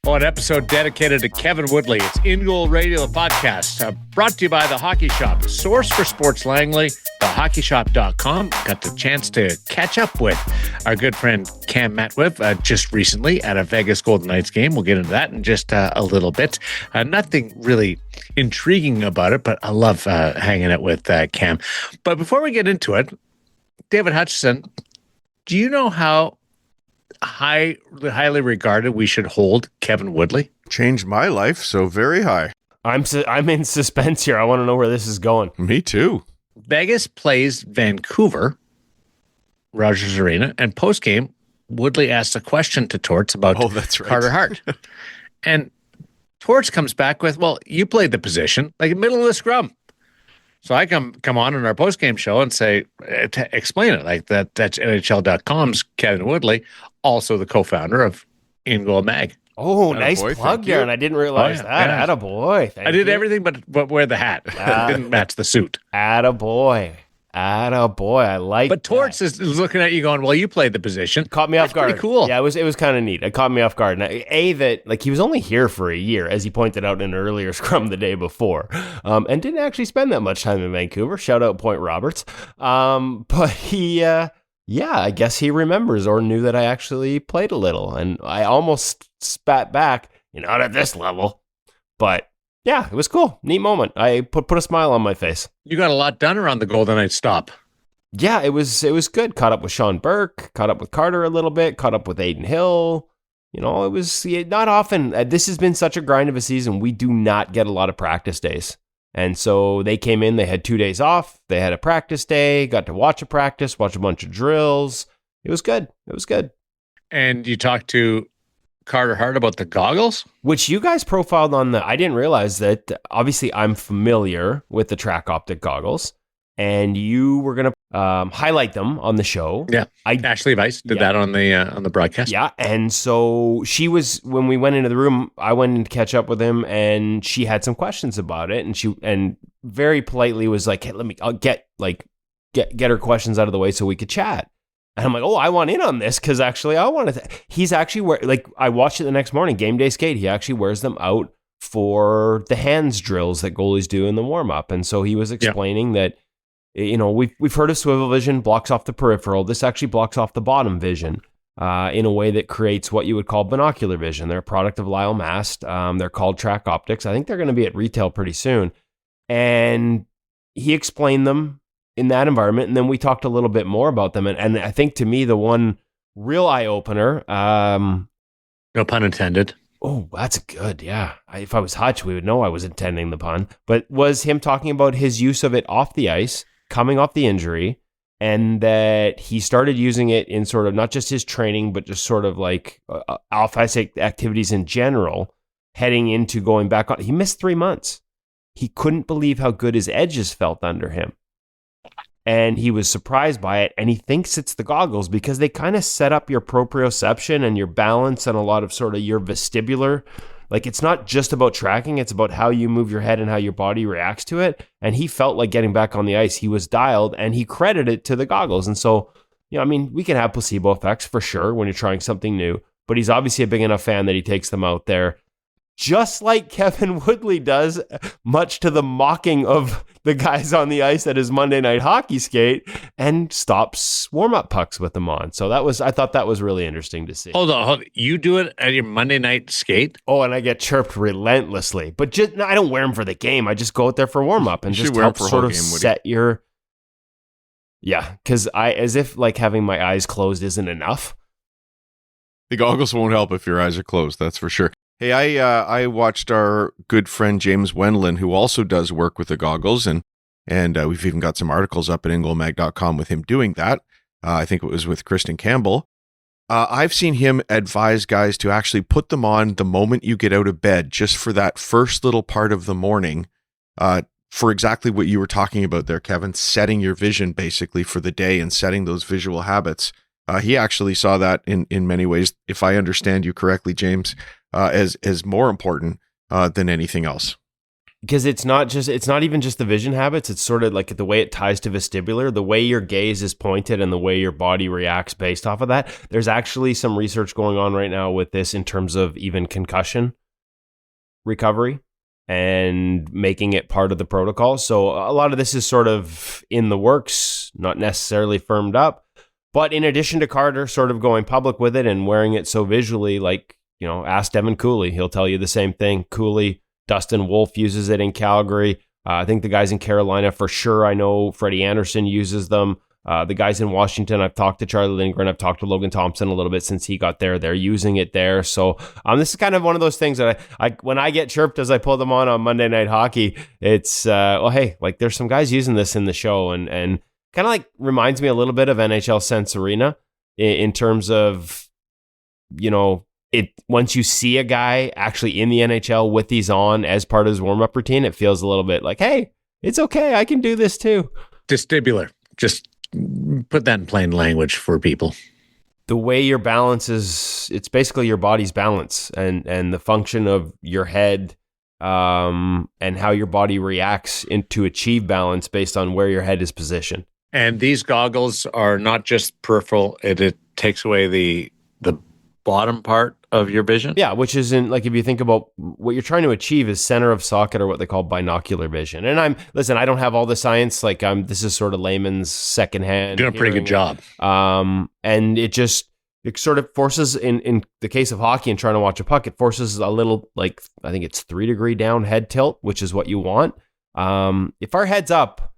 Oh, an episode dedicated to Kevin Woodley. It's In Goal Radio, the podcast, brought to you by The Hockey Shop, source for sports Langley, thehockeyshop.com. Got the chance to catch up with our good friend Cam Matwiv just recently at a Vegas Golden Knights game. We'll get into that in just a little bit. Nothing really intriguing about it, but I love hanging out with Cam. But before we get into it, David Hutchison, do you know how highly regarded we should hold Kevin Woodley? Changed my life, so very high. I'm in suspense here. I want to know where this is going. Me too. Vegas plays Vancouver, Rogers Arena, and post-game, Woodley asked a question to Torts about Carter Hart. And Torts comes back with, well, you played the position, like in the middle of the scrum. So I come on in our post-game show and say, explain it. Like that's NHL.com's Kevin Woodley, also the co-founder of In Goal Mag. Oh, nice plug there, and I didn't realize that. Yeah. Attaboy. I did everything but wear the hat. It didn't match the suit. Attaboy. I like But Torts is looking at you going, well, you played the position. Caught me off guard. Pretty cool. Yeah, it was kind of neat. It caught me off guard. Now, that he was only here for a year, as he pointed out in an earlier scrum the day before, and didn't actually spend that much time in Vancouver. Shout out Point Roberts. But he, I guess he remembers or knew that I actually played a little. And I almost spat back, not at this level. But yeah, it was cool. Neat moment. I put a smile on my face. You got a lot done around the Golden Knights stop. Yeah, it was good. Caught up with Sean Burke, caught up with Carter a little bit, caught up with Aiden Hill. It was not often. This has been such a grind of a season. We do not get a lot of practice days. And so they came in, they had 2 days off. They had a practice day, got to watch a practice, watch a bunch of drills. It was good. And you talked to Carter Hart about the goggles? Which you guys profiled on I didn't realize that, obviously I'm familiar with the TracOptic goggles, and you were going to highlight them on the show. Yeah. Ashley Weiss did that on the broadcast. Yeah. And so when we went into the room, I went in to catch up with him, and she had some questions about it, and very politely was like, hey, I'll get her questions out of the way so we could chat. And I'm like, oh, I want in on this because actually I wanted to. He's actually I watched it the next morning, game day skate. He actually wears them out for the hands drills that goalies do in the warm up. And so he was explaining that, we've heard of swivel vision blocks off the peripheral. This actually blocks off the bottom vision in a way that creates what you would call binocular vision. They're a product of Lyle Mast. They're called TracOptics. I think they're going to be at retail pretty soon. And he explained them in that environment, and then we talked a little bit more about them, and I think to me the one real eye opener, no pun intended. Oh, that's good. Yeah, if I was Hutch, we would know I was intending the pun. But was him talking about his use of it off the ice, coming off the injury, and that he started using it in sort of not just his training, but just sort of like off ice activities in general, heading into going back on. He missed 3 months. He couldn't believe how good his edges felt under him. And he was surprised by it, and he thinks it's the goggles because they kind of set up your proprioception and your balance and a lot of sort of your vestibular. Like, it's not just about tracking, it's about how you move your head and how your body reacts to it. And he felt like getting back on the ice. He was dialed, and he credited it to the goggles. And so, we can have placebo effects for sure when you're trying something new, but he's obviously a big enough fan that he takes them out there. Just like Kevin Woodley does, much to the mocking of the guys on the ice at his Monday night hockey skate, and stops warm-up pucks with them on. So I thought that was really interesting to see. Hold on. You do it at your Monday night skate? Oh, and I get chirped relentlessly. But I don't wear them for the game. I just go out there for warm-up and just help sort of set your... Yeah, because as if like having my eyes closed isn't enough. The goggles won't help if your eyes are closed, that's for sure. Hey, I watched our good friend James Wendland, who also does work with the goggles, and we've even got some articles up at ingolmag.com with him doing that. I think it was with Kristen Campbell. I've seen him advise guys to actually put them on the moment you get out of bed, just for that first little part of the morning, for exactly what you were talking about there, Kevin, setting your vision basically for the day and setting those visual habits. He actually saw that in many ways, if I understand you correctly, James, as more important than anything else. because it's not even just the vision habits. It's sort of like the way it ties to vestibular, the way your gaze is pointed and the way your body reacts based off of that. There's actually some research going on right now with this in terms of even concussion recovery and making it part of the protocol. So a lot of this is sort of in the works, not necessarily firmed up. But in addition to Carter sort of going public with it and wearing it so visually, like, ask Devin Cooley. He'll tell you the same thing. Cooley, Dustin Wolf uses it in Calgary. I think the guys in Carolina, for sure, I know Freddie Anderson uses them. The guys in Washington, I've talked to Charlie Lindgren. I've talked to Logan Thompson a little bit since he got there. They're using it there. So this is kind of one of those things that I when I get chirped as I pull them on Monday Night Hockey, it's, hey, like there's some guys using this in the show and kind of like reminds me a little bit of NHL Sense Arena in terms of, it once you see a guy actually in the NHL with these on as part of his warm-up routine, it feels a little bit like, hey, it's okay. I can do this too. Vestibular. Just put that in plain language for people. The way your balance is, it's basically your body's balance and the function of your head and how your body reacts to achieve balance based on where your head is positioned. And these goggles are not just peripheral. It takes away the bottom part of your vision. Yeah, which is in, like, if you think about what you're trying to achieve is center of socket, or what they call binocular vision. And I don't have all the science. Like, this is sort of layman's secondhand. You're doing a pretty good job. And it sort of forces, in the case of hockey and trying to watch a puck, it forces a little, like, I think it's 3-degree down head tilt, which is what you want. If our head's up,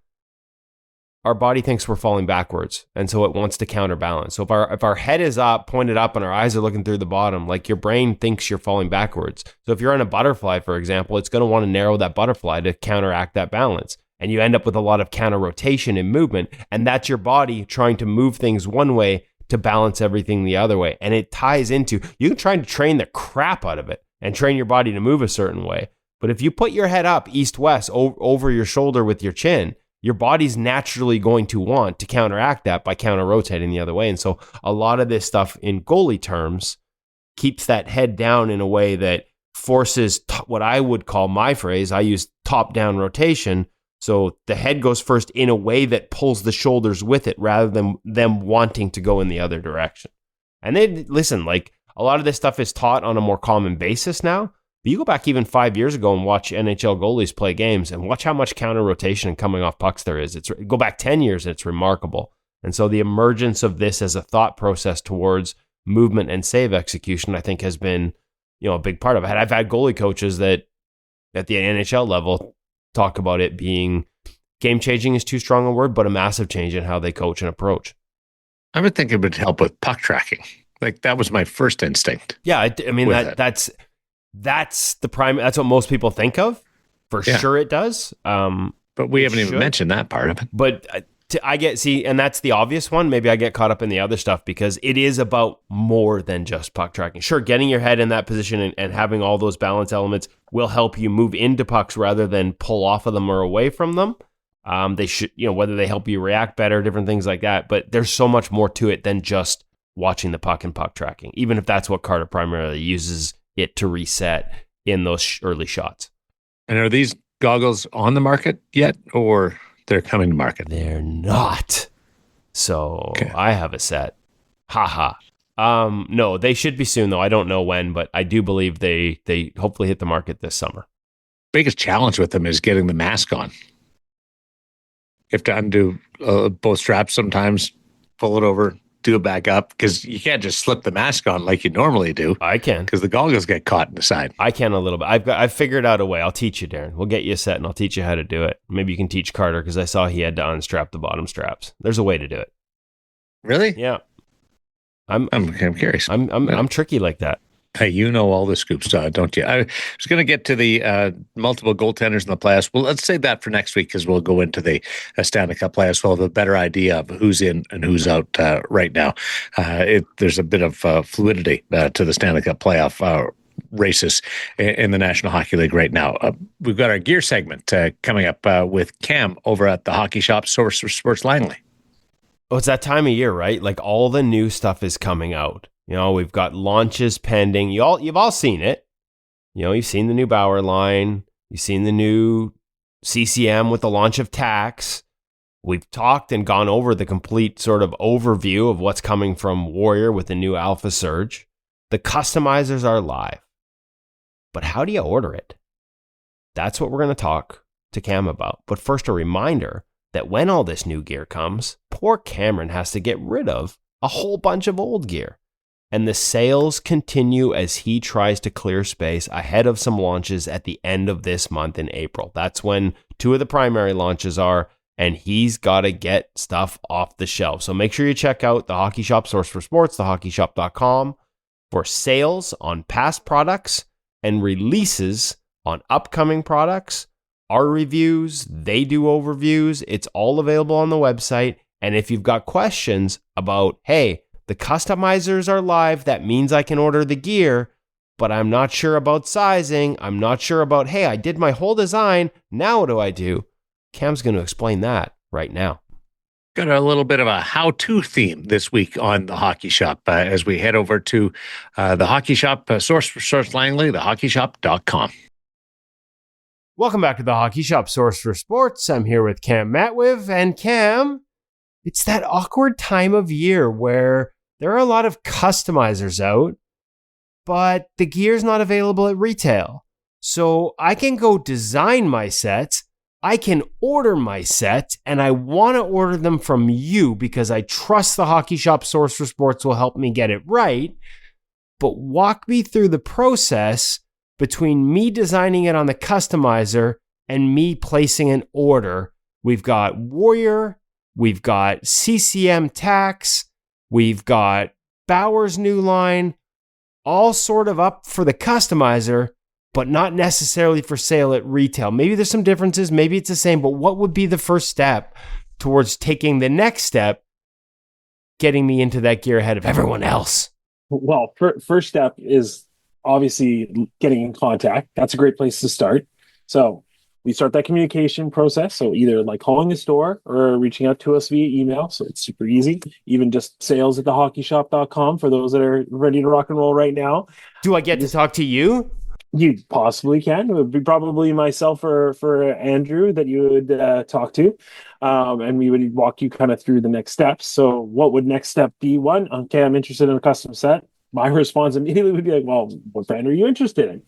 our body thinks we're falling backwards, and so it wants to counterbalance. So if our head is up, pointed up, and our eyes are looking through the bottom, like, your brain thinks you're falling backwards. So if you're on a butterfly, for example, it's going to want to narrow that butterfly to counteract that balance, and you end up with a lot of counter rotation and movement, and that's your body trying to move things one way to balance everything the other way. And it ties into, you can try to train the crap out of it and train your body to move a certain way, but if you put your head up east-west over your shoulder with your chin, your body's naturally going to want to counteract that by counter-rotating the other way. And so a lot of this stuff in goalie terms keeps that head down in a way that forces what I would call, my phrase, I use top-down rotation. So the head goes first in a way that pulls the shoulders with it rather than them wanting to go in the other direction. And then, listen, like, a lot of this stuff is taught on a more common basis now. But you go back even 5 years ago and watch NHL goalies play games and watch how much counter rotation and coming off pucks there is. Go back 10 years and it's remarkable. And so the emergence of this as a thought process towards movement and save execution, I think, has been, a big part of it. I've had goalie coaches that at the NHL level talk about it being game changing is too strong a word, but a massive change in how they coach and approach. I would think it would help with puck tracking. Like, that was my first instinct. Yeah, I mean, that's the prime. That's what most people think of. For sure, it does. But we haven't even mentioned that part of it. But and that's the obvious one. Maybe I get caught up in the other stuff because it is about more than just puck tracking. Sure, getting your head in that position and having all those balance elements will help you move into pucks rather than pull off of them or away from them. They should, whether they help you react better, different things like that. But there's so much more to it than just watching the puck and puck tracking, even if that's what Carter primarily uses it to reset in those early shots. And are these goggles on the market yet, or they're coming to market? They're not. So okay. I have a set. Haha. No, they should be soon though. I don't know when, but I do believe they hopefully hit the market this summer. Biggest challenge with them is getting the mask on. You have to undo both straps sometimes, pull it over, do it back up, because you can't just slip the mask on like you normally do. I can, because the goggles get caught in the side. I can a little bit. I've figured out a way. I'll teach you, Darren. We'll get you a set and I'll teach you how to do it. Maybe you can teach Carter, because I saw he had to unstrap the bottom straps. There's a way to do it. Really? Yeah. I'm curious. I'm tricky like that. Hey, you know all the scoops, don't you? I was going to get to the multiple goaltenders in the playoffs. Well, let's save that for next week, because we'll go into the Stanley Cup playoffs. We'll have a better idea of who's in and who's out right now. There's a bit of fluidity to the Stanley Cup playoff races in the National Hockey League right now. We've got our gear segment coming up with Cam over at the Hockey Shop, Source for Sports Langley. Oh, it's that time of year, right? Like, all the new stuff is coming out. We've got launches pending. You've all seen it. You've seen the new Bauer line. You've seen the new CCM with the launch of Tax. We've talked and gone over the complete sort of overview of what's coming from Warrior with the new Alpha Surge. The customizers are live. But how do you order it? That's what we're going to talk to Cam about. But first, a reminder that when all this new gear comes, poor Cameron has to get rid of a whole bunch of old gear. And the sales continue as he tries to clear space ahead of some launches at the end of this month in April. That's when 2 of the primary launches are, and he's got to get stuff off the shelf. So make sure you check out the Hockey Shop Source for Sports, thehockeyshop.com, for sales on past products and releases on upcoming products. Our reviews, they do overviews. It's all available on the website. And if you've got questions about, hey, the customizers are live, that means I can order the gear, but I'm not sure about sizing. I'm not sure about, hey, I did my whole design. Now what do I do? Cam's going to explain that right now. Got a little bit of a how-to theme this week on the Hockey Shop as we head over to the Hockey Shop source for Source Langley, thehockeyshop.com. Welcome back to the Hockey Shop Source for Sports. I'm here with Cam Matwiv. And Cam, it's that awkward time of year where there are a lot of customizers out, but the gear's not available at retail. So I can go design my sets, I can order my sets, and I want to order them from you because I trust the Hockey Shop Source for Sports will help me get it right. But walk me through the process between me designing it on the customizer and me placing an order. We've got Warrior, we've got CCM Tax, we've got Bauer's new line, all sort of up for the customizer, but not necessarily for sale at retail. Maybe there's some differences, maybe it's the same, but what would be the first step towards taking the next step, getting me into that gear ahead of everyone else? Well, first step is obviously getting in contact. That's a great place to start. So we start that communication process. So either like calling the store or reaching out to us via email. So it's super easy. Even just sales at thehockeyshop.com for those that are ready to rock and roll right now. Do I get to talk to you? You possibly can. It would be probably myself or for Andrew that you would talk to. And we would walk you kind of through the next steps. So what would next step be? One, okay, I'm interested in a custom set. My response immediately would be like, well, what brand are you interested in?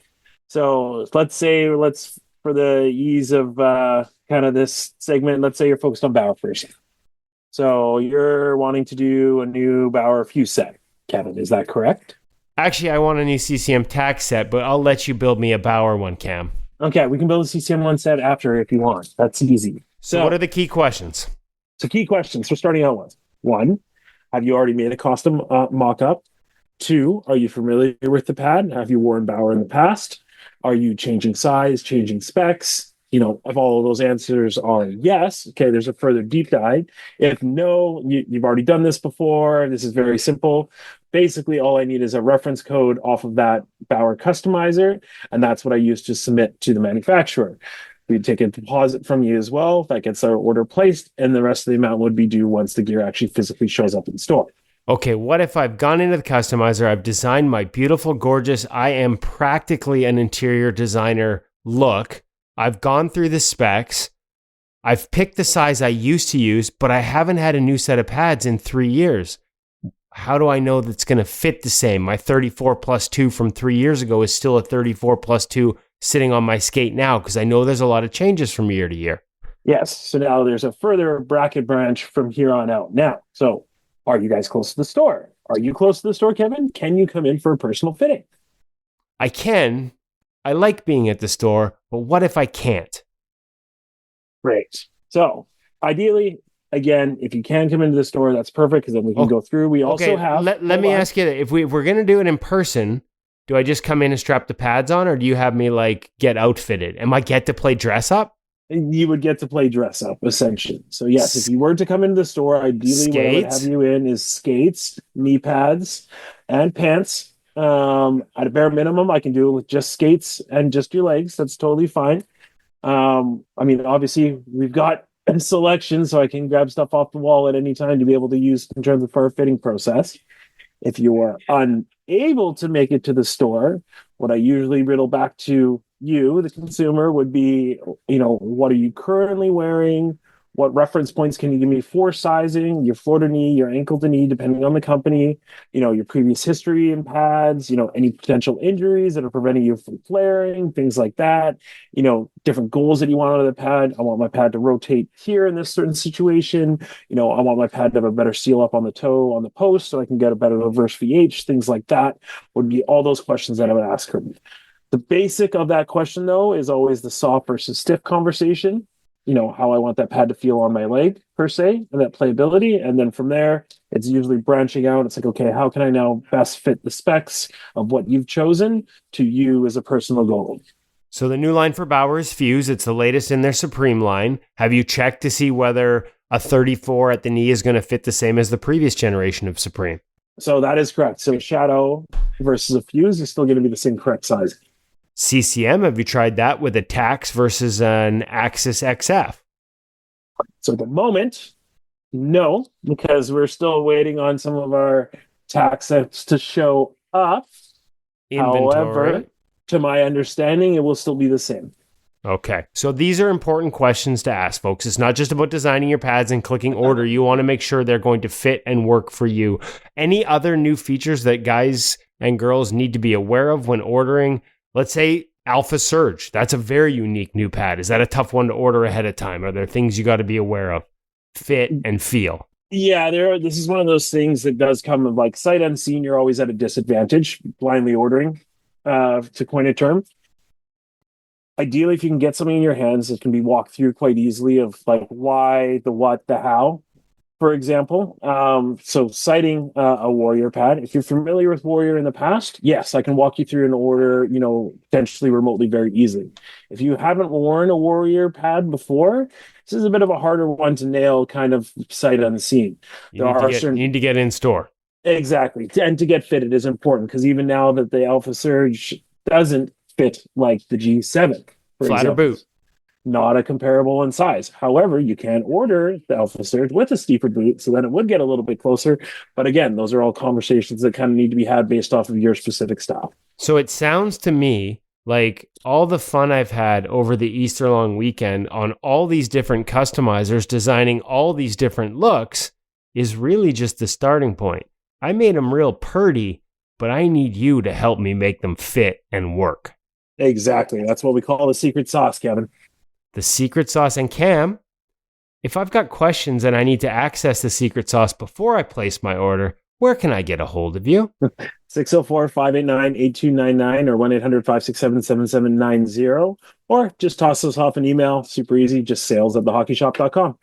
So let's for the ease of kind of this segment, let's say you're focused on Bauer first. So you're wanting to do a new Bauer Fuse set, Kevin, is that correct? Actually, I want a new CCM Tax set, but I'll let you build me a Bauer one, Cam. Okay, we can build a CCM one set after if you want. That's easy. So what are the key questions? So key questions for starting out with. 1, have you already made a custom mock-up? 2, are you familiar with the pad? Have you worn Bauer in the past? Are you changing size, changing specs? If all of those answers are yes, okay, there's a further deep dive. If no, you've already done this before. This is very simple. Basically, all I need is a reference code off of that Bauer customizer, and that's what I use to submit to the manufacturer. We'd take a deposit from you as well. That gets our order placed, and the rest of the amount would be due once the gear actually physically shows up in store. Okay, what if I've gone into the customizer, I've designed my beautiful, gorgeous, I am practically an interior designer look. I've gone through the specs. I've picked the size I used to use, but I haven't had a new set of pads in 3 years. How do I know that's going to fit the same? My 34 plus 2 from 3 years ago is still a 34 plus 2 sitting on my skate now because I know there's a lot of changes from year to year. Yes, so now there's a further bracket branch from here on out. Now, so are you guys close to the store? Are you close to the store, Kevin? Can you come in for a personal fitting? I can. I like being at the store, but what if I can't? Great. So ideally, again, if you can come into the store, that's perfect because then we can go through. We also have... Let me ask you, if we're going to do it in person, do I just come in and strap the pads on, or do you have me get outfitted? Am I get to play dress up? You would get to play dress up, essentially. So yes, if you were to come into the store, ideally what I would have you in is skates, knee pads, and pants. At a bare minimum, I can do it with just skates and just your legs. That's totally fine. Obviously, we've got a selection, so I can grab stuff off the wall at any time to be able to use in terms of our fitting process. If you are able to make it to the store, what I usually riddle back to you, the consumer, would be, what are you currently wearing? What reference points can you give me for sizing, your floor to knee, your ankle to knee, depending on the company, your previous history in pads, any potential injuries that are preventing you from flaring, things like that, different goals that you want out of the pad. I want my pad to rotate here in this certain situation. I want my pad to have a better seal up on the toe, on the post, so I can get a better reverse VH, things like that would be all those questions that I would ask her. The basic of that question, though, is always the soft versus stiff conversation. How I want that pad to feel on my leg, per se, and that playability. And then from there, it's usually branching out. It's like, okay, how can I now best fit the specs of what you've chosen to you as a personal goal? So the new line for Bauer is Fuse. It's the latest in their Supreme line. Have you checked to see whether a 34 at the knee is going to fit the same as the previous generation of Supreme? So that is correct. So Shadow versus a Fuse is still going to be the same correct size. CCM, have you tried that with a Tax versus an Axis XF? So at the moment, no, because we're still waiting on some of our Taxes to show up. Inventory. However, to my understanding, it will still be the same. Okay. So these are important questions to ask, folks. It's not just about designing your pads and clicking order. You want to make sure they're going to fit and work for you. Any other new features that guys and girls need to be aware of when ordering? Let's say Alpha Surge. That's a very unique new pad. Is that a tough one to order ahead of time? Are there things you got to be aware of? Fit and feel. Yeah, this is one of those things that does come of like sight unseen. You're always at a disadvantage blindly ordering, to coin a term. Ideally, if you can get something in your hands, it can be walked through quite easily of like why, the what, the how. For example, so citing a Warrior pad, if you're familiar with Warrior in the past, yes, I can walk you through an order, potentially remotely very easily. If you haven't worn a Warrior pad before, this is a bit of a harder one to nail kind of sight unseen. You need to get in store. Exactly. And to get fitted is important because even now that the Alpha Surge doesn't fit like the G7, for Flatter example. boot. Not a comparable in size. However, you can order the Alpha Surge with a steeper boot, so then it would get a little bit closer. But again, those are all conversations that kind of need to be had based off of your specific style. So it sounds to me like all the fun I've had over the Easter long weekend on all these different customizers designing all these different looks is really just the starting point. I made them real purty, but I need you to help me make them fit and work. Exactly. That's what we call the secret sauce, Kevin. The secret sauce. And Cam, if I've got questions and I need to access the secret sauce before I place my order, where can I get a hold of you? 604-589-8299 or 1-800-567-7790, or just toss us off an email. Super easy. Just sales@thehockeyshop.com.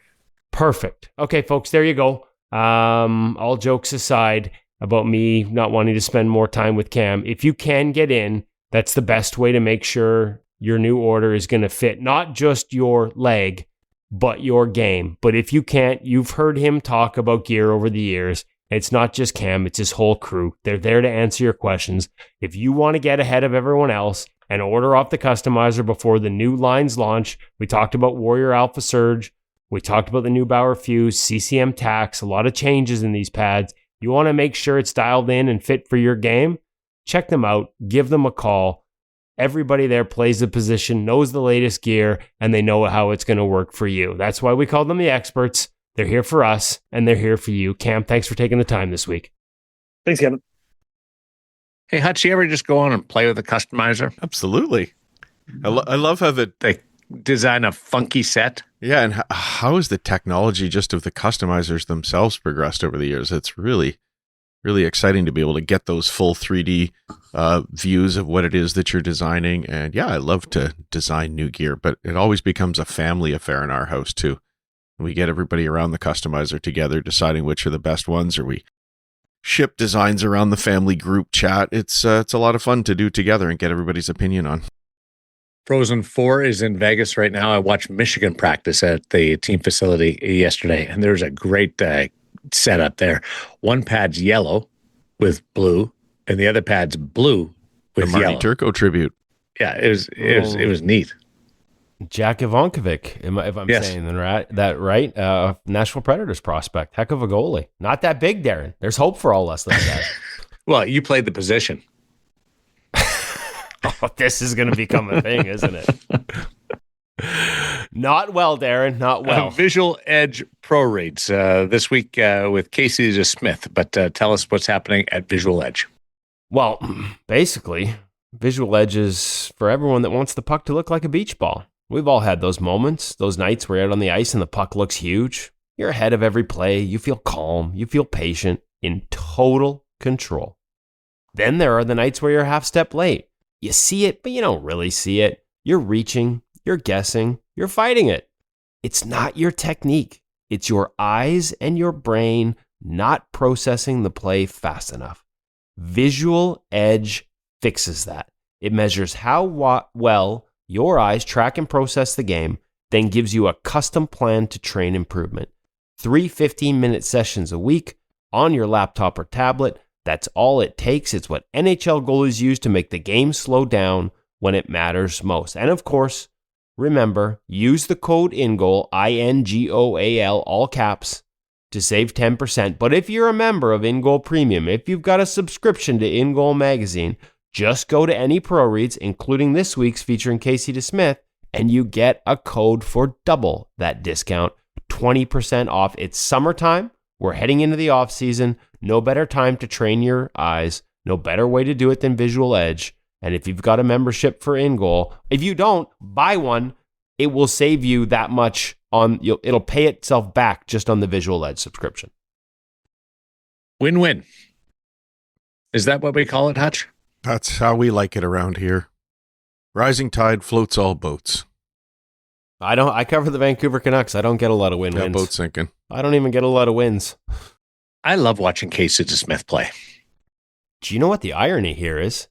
Perfect. Okay, folks, there you go. All jokes aside about me not wanting to spend more time with Cam, if you can get in, that's the best way to make sure your new order is going to fit not just your leg, but your game. But if you can't, you've heard him talk about gear over the years. It's not just Cam, it's his whole crew. They're there to answer your questions. If you want to get ahead of everyone else and order off the customizer before the new lines launch, we talked about Warrior Alpha Surge. We talked about the new Bauer Fuse, CCM Tax, a lot of changes in these pads. You want to make sure it's dialed in and fit for your game? Check them out. Give them a call. Everybody there plays the position, knows the latest gear, and they know how it's going to work for you. That's why we call them the experts. They're here for us, and they're here for you. Cam, thanks for taking the time this week. Thanks, Kevin. Hey, Hutch, you ever just go on and play with the customizer? Absolutely. I love how They design a funky set. Yeah, and how has the technology just of the customizers themselves progressed over the years? It's really exciting to be able to get those full 3D views of what it is that you're designing. And yeah, I love to design new gear, but it always becomes a family affair in our house too. We get everybody around the customizer together, deciding which are the best ones, or we ship designs around the family group chat. It's a lot of fun to do together and get everybody's opinion on. Frozen 4 is in Vegas right now. I watched Michigan practice at the team facility yesterday, and there's a great setup there. One pad's yellow with blue, and the other pad's blue with the Marty yellow. Turco tribute. Yeah, it was neat. Jack Ivankovic, if I'm saying that right, Nashville Predators prospect. Heck of a goalie. Not that big, Darren. There's hope for all us like that. Well, you played the position. Oh, this is going to become a thing, isn't it? Not well, Darren. Not well. Visual Edge ProReads this week with Casey DeSmith. But tell us what's happening at Visual Edge. Well, basically, Visual Edge is for everyone that wants the puck to look like a beach ball. We've all had those moments, those nights where you're out on the ice and the puck looks huge. You're ahead of every play. You feel calm. You feel patient, in total control. Then there are the nights where you're a half step late. You see it, but you don't really see it. You're reaching, you're guessing, you're fighting it. It's not your technique. It's your eyes and your brain not processing the play fast enough. Visual Edge fixes that. It measures how well your eyes track and process the game, then gives you a custom plan to train improvement. 3 15-minute sessions a week on your laptop or tablet. That's all it takes. It's what NHL goalies use to make the game slow down when it matters most. And of course, remember, use the code INGOAL, INGOAL, all caps, to save 10%. But if you're a member of InGoal Premium, if you've got a subscription to InGoal Magazine, just go to any ProReads, including this week's featuring Casey DeSmith, and you get a code for double that discount, 20% off. It's summertime. We're heading into the off season. No better time to train your eyes. No better way to do it than Visual Edge. And if you've got a membership for InGoal, if you don't, buy one. It will save you that much it'll pay itself back just on the Visual Edge subscription. Win-win. Is that what we call it, Hutch? That's how we like it around here. Rising tide floats all boats. I cover the Vancouver Canucks. I don't get a lot of win-wins. That boat sinking. I don't even get a lot of wins. I love watching Casey DeSmith play. Do you know what the irony here is?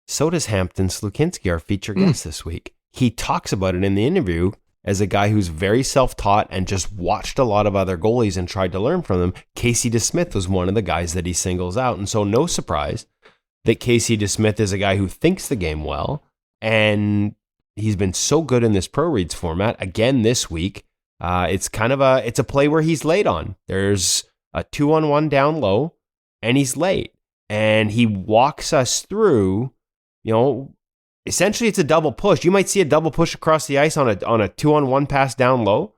So does Hampton Slukynsky, our featured guest this week. He talks about it in the interview as a guy who's very self-taught and just watched a lot of other goalies and tried to learn from them. Casey DeSmith was one of the guys that he singles out. And so no surprise that Casey DeSmith is a guy who thinks the game well. And he's been so good in this ProReads format. Again, this week, it's a play where he's late on. There's a 2-on-1 down low and he's late. And he walks us through, essentially it's a double push. You might see a double push across the ice on a 2-on-1 pass down low,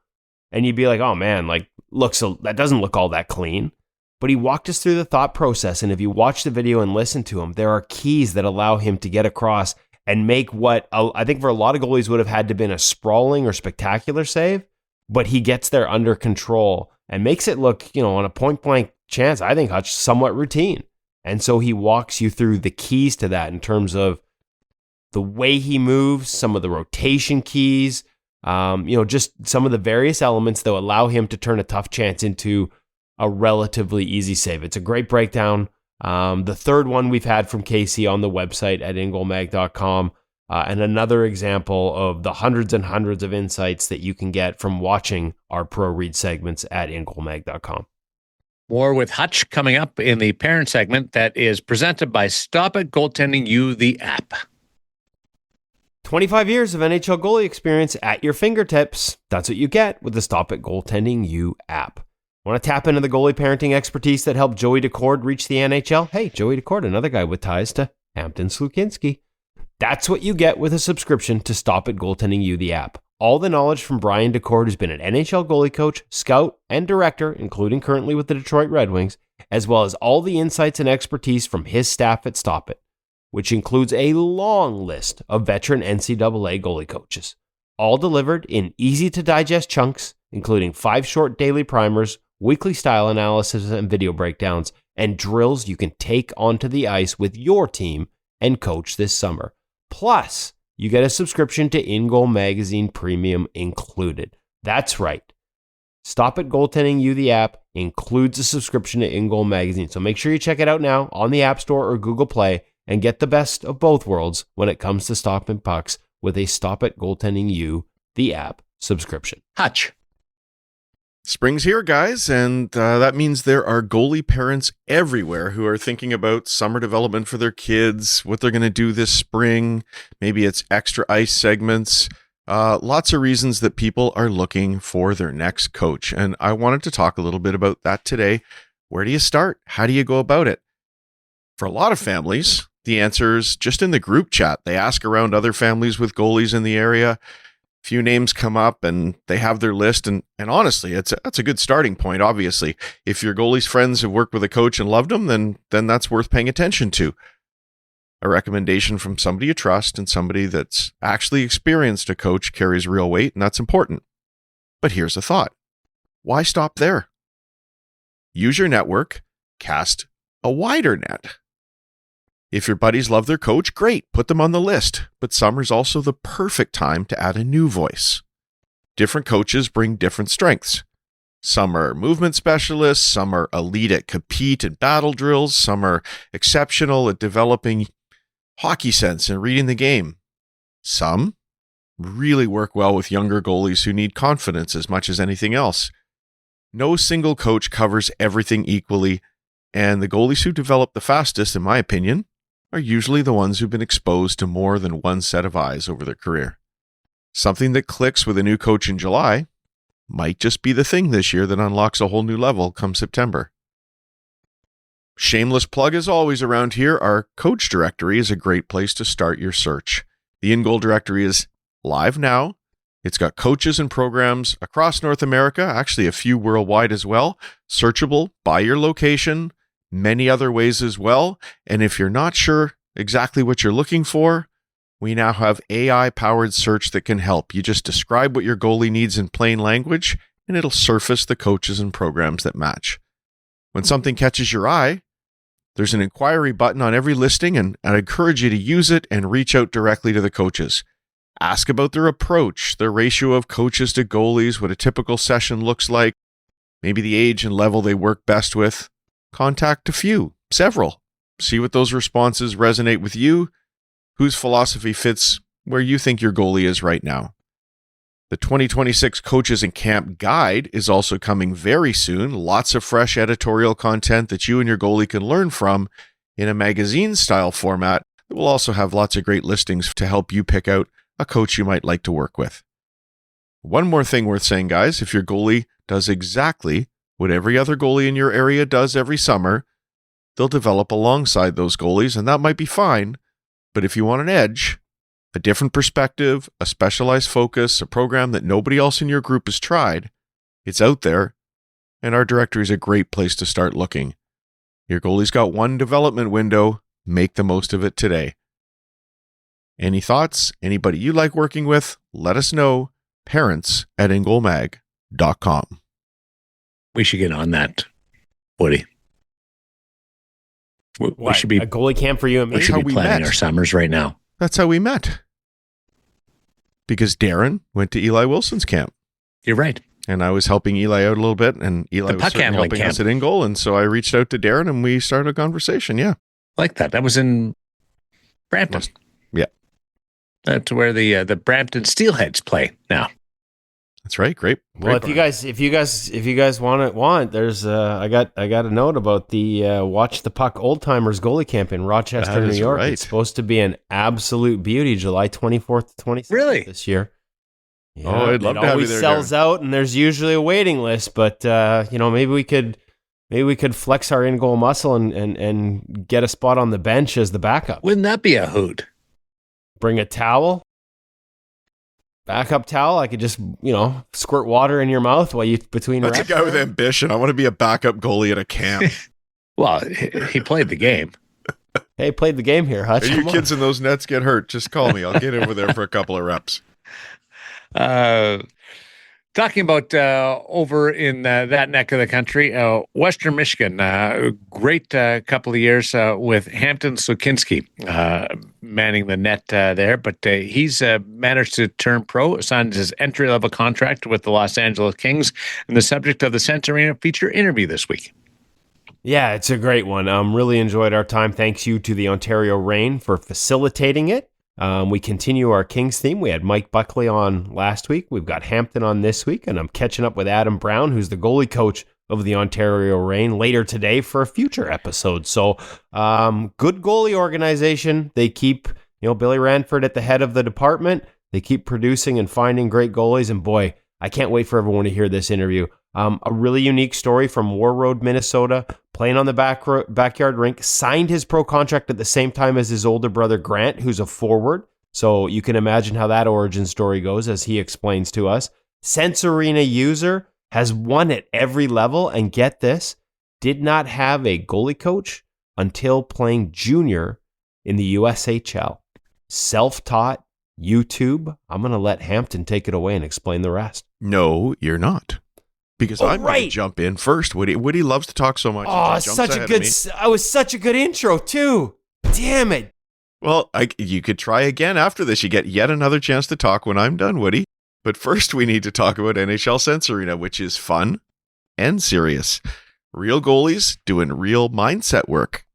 and you'd be like, oh man, that doesn't look all that clean. But he walked us through the thought process, and if you watch the video and listen to him, there are keys that allow him to get across and make what I think for a lot of goalies would have had to been a sprawling or spectacular save, but he gets there under control and makes it look, on a point-blank chance, I think, Hutch, somewhat routine. And so he walks you through the keys to that in terms of the way he moves, some of the rotation keys, just some of the various elements that allow him to turn a tough chance into a relatively easy save. It's a great breakdown. The third one we've had from Casey on the website at ingoalmag.com, and another example of the hundreds and hundreds of insights that you can get from watching our ProRead segments at ingoalmag.com. More with Hutch coming up in the parent segment that is presented by Stop It Goaltending You, the app. 25 years of NHL goalie experience at your fingertips. That's what you get with the Stop It Goaltending You app. Want to tap into the goalie parenting expertise that helped Joey Decord reach the NHL? Hey, Joey Decord, another guy with ties to Hampton Slukynsky. That's what you get with a subscription to Stop It Goaltending You, the app. All the knowledge from Brian Decord, who's been an NHL goalie coach, scout, and director, including currently with the Detroit Red Wings, as well as all the insights and expertise from his staff at Stop It, which includes a long list of veteran NCAA goalie coaches, all delivered in easy-to-digest chunks, including 5 short daily primers, weekly style analysis and video breakdowns, and drills you can take onto the ice with your team and coach this summer. Plus, you get a subscription to InGoal Magazine Premium included. That's right. Stop It Goaltending You, the app, includes a subscription to InGoal Magazine. So make sure you check it out now on the App Store or Google Play and get the best of both worlds when it comes to stopping pucks with a Stop It Goaltending You, the app subscription. Hutch. Spring's here, guys, and that means there are goalie parents everywhere who are thinking about summer development for their kids, what they're going to do this spring. Maybe it's extra ice segments. Lots of reasons that people are looking for their next coach. And I wanted to talk a little bit about that today. Where do you start? How do you go about it? For a lot of families, the answer is just in the group chat. They ask around other families with goalies in the area. Few names come up and they have their list. And honestly, that's a good starting point, obviously. If your goalie's friends have worked with a coach and loved them, then that's worth paying attention to. A recommendation from somebody you trust and somebody that's actually experienced a coach carries real weight, and that's important. But here's a thought. Why stop there? Use your network, cast a wider net. If your buddies love their coach, great, put them on the list. But summer's also the perfect time to add a new voice. Different coaches bring different strengths. Some are movement specialists, some are elite at compete and battle drills, some are exceptional at developing hockey sense and reading the game. Some really work well with younger goalies who need confidence as much as anything else. No single coach covers everything equally, and the goalies who develop the fastest, in my opinion, are usually the ones who've been exposed to more than one set of eyes over their career. Something that clicks with a new coach in July might just be the thing this year that unlocks a whole new level come September. Shameless plug as always around here, our coach directory is a great place to start your search. The In Goal directory is live now. It's got coaches and programs across North America, actually a few worldwide as well, searchable by your location, many other ways as well. And if you're not sure exactly what you're looking for, we now have AI-powered search that can help. You just describe what your goalie needs in plain language, and it'll surface the coaches and programs that match. When something catches your eye, there's an inquiry button on every listing, and I encourage you to use it and reach out directly to the coaches. Ask about their approach, their ratio of coaches to goalies, what a typical session looks like, maybe the age and level they work best with. Contact a few, several. See what those responses resonate with you, whose philosophy fits where you think your goalie is right now. The 2026 Coaches in Camp Guide is also coming very soon. Lots of fresh editorial content that you and your goalie can learn from in a magazine-style format. It will also have lots of great listings to help you pick out a coach you might like to work with. One more thing worth saying, guys, if your goalie does exactly what every other goalie in your area does every summer, they'll develop alongside those goalies, and that might be fine. But if you want an edge, a different perspective, a specialized focus, a program that nobody else in your group has tried, it's out there, and our directory is a great place to start looking. Your goalie's got one development window. Make the most of it today. Any thoughts? Anybody you like working with? Let us know. parents@ingoalmag.com. We should get on that, Woody. We should be a goalie camp for you and me. We should be planning our summers right now. That's how we met. Because Darren went to Eli Wilson's camp. You're right. And I was helping Eli out a little bit, and Eli was certainly helping us at In Goal, and so I reached out to Darren, and we started a conversation, yeah. Like that. That was in Brampton. Yeah. That's where the Brampton Steelheads play now. That's right. Great. Well, if you guys want, there's I got a note about the Watch the Puck Old Timers goalie camp in Rochester, New York. Right. It's supposed to be an absolute beauty, July 24th to 27th really? This year. Yeah, oh, I'd love to have you there. It always sells out, and there's usually a waiting list. But maybe we could flex our in-goal muscle and get a spot on the bench as the backup. Wouldn't that be a hoot? Bring a towel. Backup towel, I could just, squirt water in your mouth while you between reps. That's a guy with ambition. I want to be a backup goalie at a camp. Well, he played the game. Hey, played the game here, Hutch. If you kids in those nets get hurt, just call me. I'll get over there for a couple of reps. Talking about over in that neck of the country, Western Michigan, great couple of years with Hampton Slukynsky manning the net there, but he's managed to turn pro, signed his entry-level contract with the Los Angeles Kings, and the subject of the Sense Arena feature interview this week. Yeah, it's a great one. Really enjoyed our time. Thanks you to the Ontario Reign for facilitating it. We continue our Kings theme. We had Mike Buckley on last week. We've got Hampton on this week, and I'm catching up with Adam Brown, who's the goalie coach of the Ontario Reign, later today for a future episode. So, good goalie organization. They keep, Billy Ranford at the head of the department. They keep producing and finding great goalies, and boy, I can't wait for everyone to hear this interview. A really unique story from War Road, Minnesota, playing on the backyard rink, signed his pro contract at the same time as his older brother, Grant, who's a forward. So you can imagine how that origin story goes as he explains to us. Sense Arena user, has won at every level, and get this, did not have a goalie coach until playing junior in the USHL. Self-taught, YouTube. I'm going to let Hampton take it away and explain the rest. No, you're not. Because I'm going to jump in first. Woody loves to talk so much. Oh, such a good intro too. Damn it. Well, you could try again after this. You get yet another chance to talk when I'm done, Woody. But first, we need to talk about NHL Sense Arena, which is fun and serious. Real goalies doing real mindset work.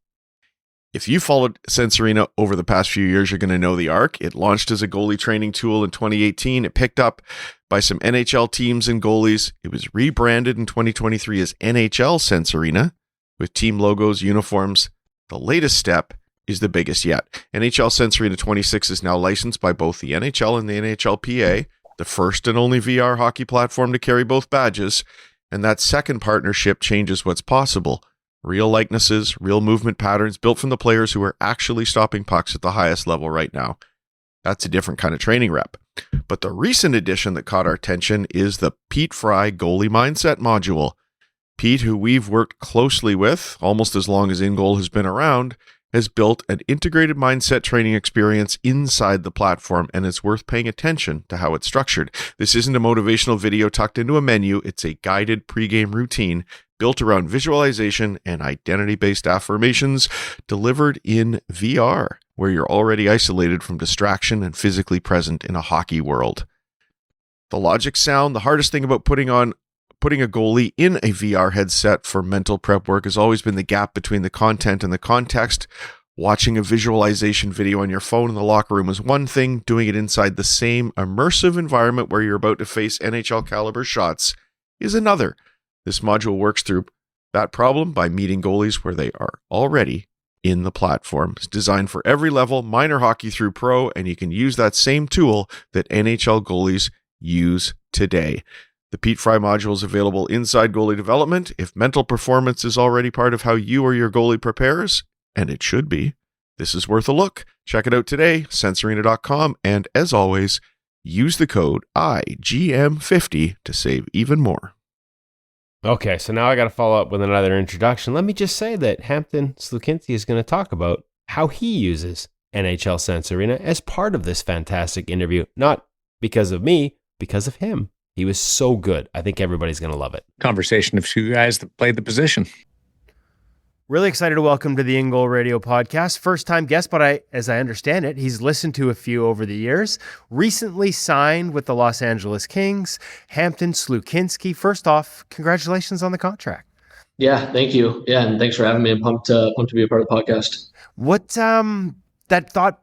If you followed Sense Arena over the past few years, you're going to know the arc. It launched as a goalie training tool in 2018. It picked up by some NHL teams and goalies. It was rebranded in 2023 as NHL Sense Arena with team logos, uniforms. The latest step is the biggest yet. NHL Sense Arena 26 is now licensed by both the NHL and the NHLPA, the first and only VR hockey platform to carry both badges. And that second partnership changes what's possible. Real likenesses, real movement patterns built from the players who are actually stopping pucks at the highest level right now. That's a different kind of training rep. But the recent addition that caught our attention is the Pete Fry Goalie Mindset module. Pete, who we've worked closely with almost as long as InGoal has been around, has built an integrated mindset training experience inside the platform, and it's worth paying attention to how it's structured. This isn't a motivational video tucked into a menu. It's a guided pregame routine built around visualization and identity-based affirmations delivered in VR, where you're already isolated from distraction and physically present in a hockey world. The logic's sound. The hardest thing about putting a goalie in a VR headset for mental prep work has always been the gap between the content and the context. Watching a visualization video on your phone in the locker room is one thing. Doing it inside the same immersive environment where you're about to face NHL caliber shots is another. This module works through that problem by meeting goalies where they are already in the platform. It's designed for every level, minor hockey through pro, and you can use that same tool that NHL goalies use today. The Pete Fry module is available inside goalie development. If mental performance is already part of how you or your goalie prepares, and it should be, this is worth a look. Check it out today, sensearena.com, and as always, use the code IGM50 to save even more. Okay, so now I got to follow up with another introduction. Let me just say that Hampton Slukynsky is going to talk about how he uses NHL Sense Arena as part of this fantastic interview. Not because of me, because of him. He was so good. I think everybody's going to love it. Conversation of two guys that played the position. Really excited to welcome to the InGoal Radio podcast. First time guest, but as I understand it, he's listened to a few over the years. Recently signed with the Los Angeles Kings, Hampton Slukynsky. First off, congratulations on the contract. Yeah, thank you. Yeah, and thanks for having me. I'm pumped to be a part of the podcast. What that thought,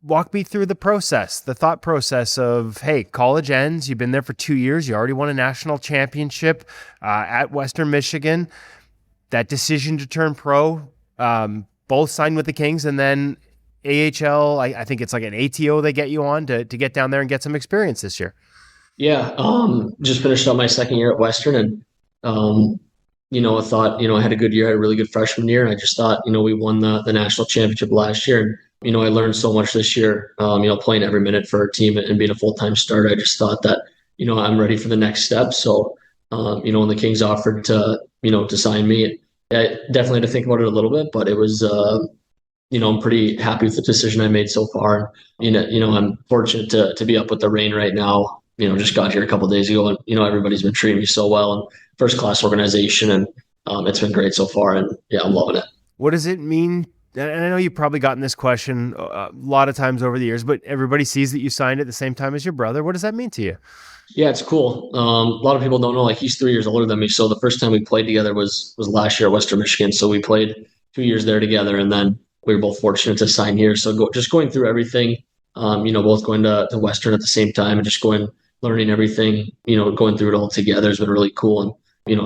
walk me through the thought process of, hey, college ends, you've been there for 2 years, you already won a national championship at Western Michigan. That decision to turn pro, both signed with the Kings, and then AHL, I think it's like an ATO they get you on to get down there and get some experience this year. Yeah, just finished up my second year at Western, and I thought, I had a good year, I had a really good freshman year, and I just thought, we won the national championship last year, and I learned so much this year, playing every minute for our team and being a full-time starter. I just thought that, I'm ready for the next step. So, when the Kings offered to sign me, I definitely had to think about it a little bit, but it was, I'm pretty happy with the decision I made so far. I'm fortunate to be up with the Reign right now. Just got here a couple of days ago, and, everybody's been treating me so well, and first-class organization, and it's been great so far, and yeah, I'm loving it. What does it mean? And I know you've probably gotten this question a lot of times over the years, but everybody sees that you signed at the same time as your brother. What does that mean to you? Yeah, it's cool. A lot of people don't know, he's 3 years older than me. So the first time we played together was last year at Western Michigan. So we played 2 years there together, and then we were both fortunate to sign here. So just going through everything, both going to Western at the same time and just learning everything, going through it all together has been really cool. And,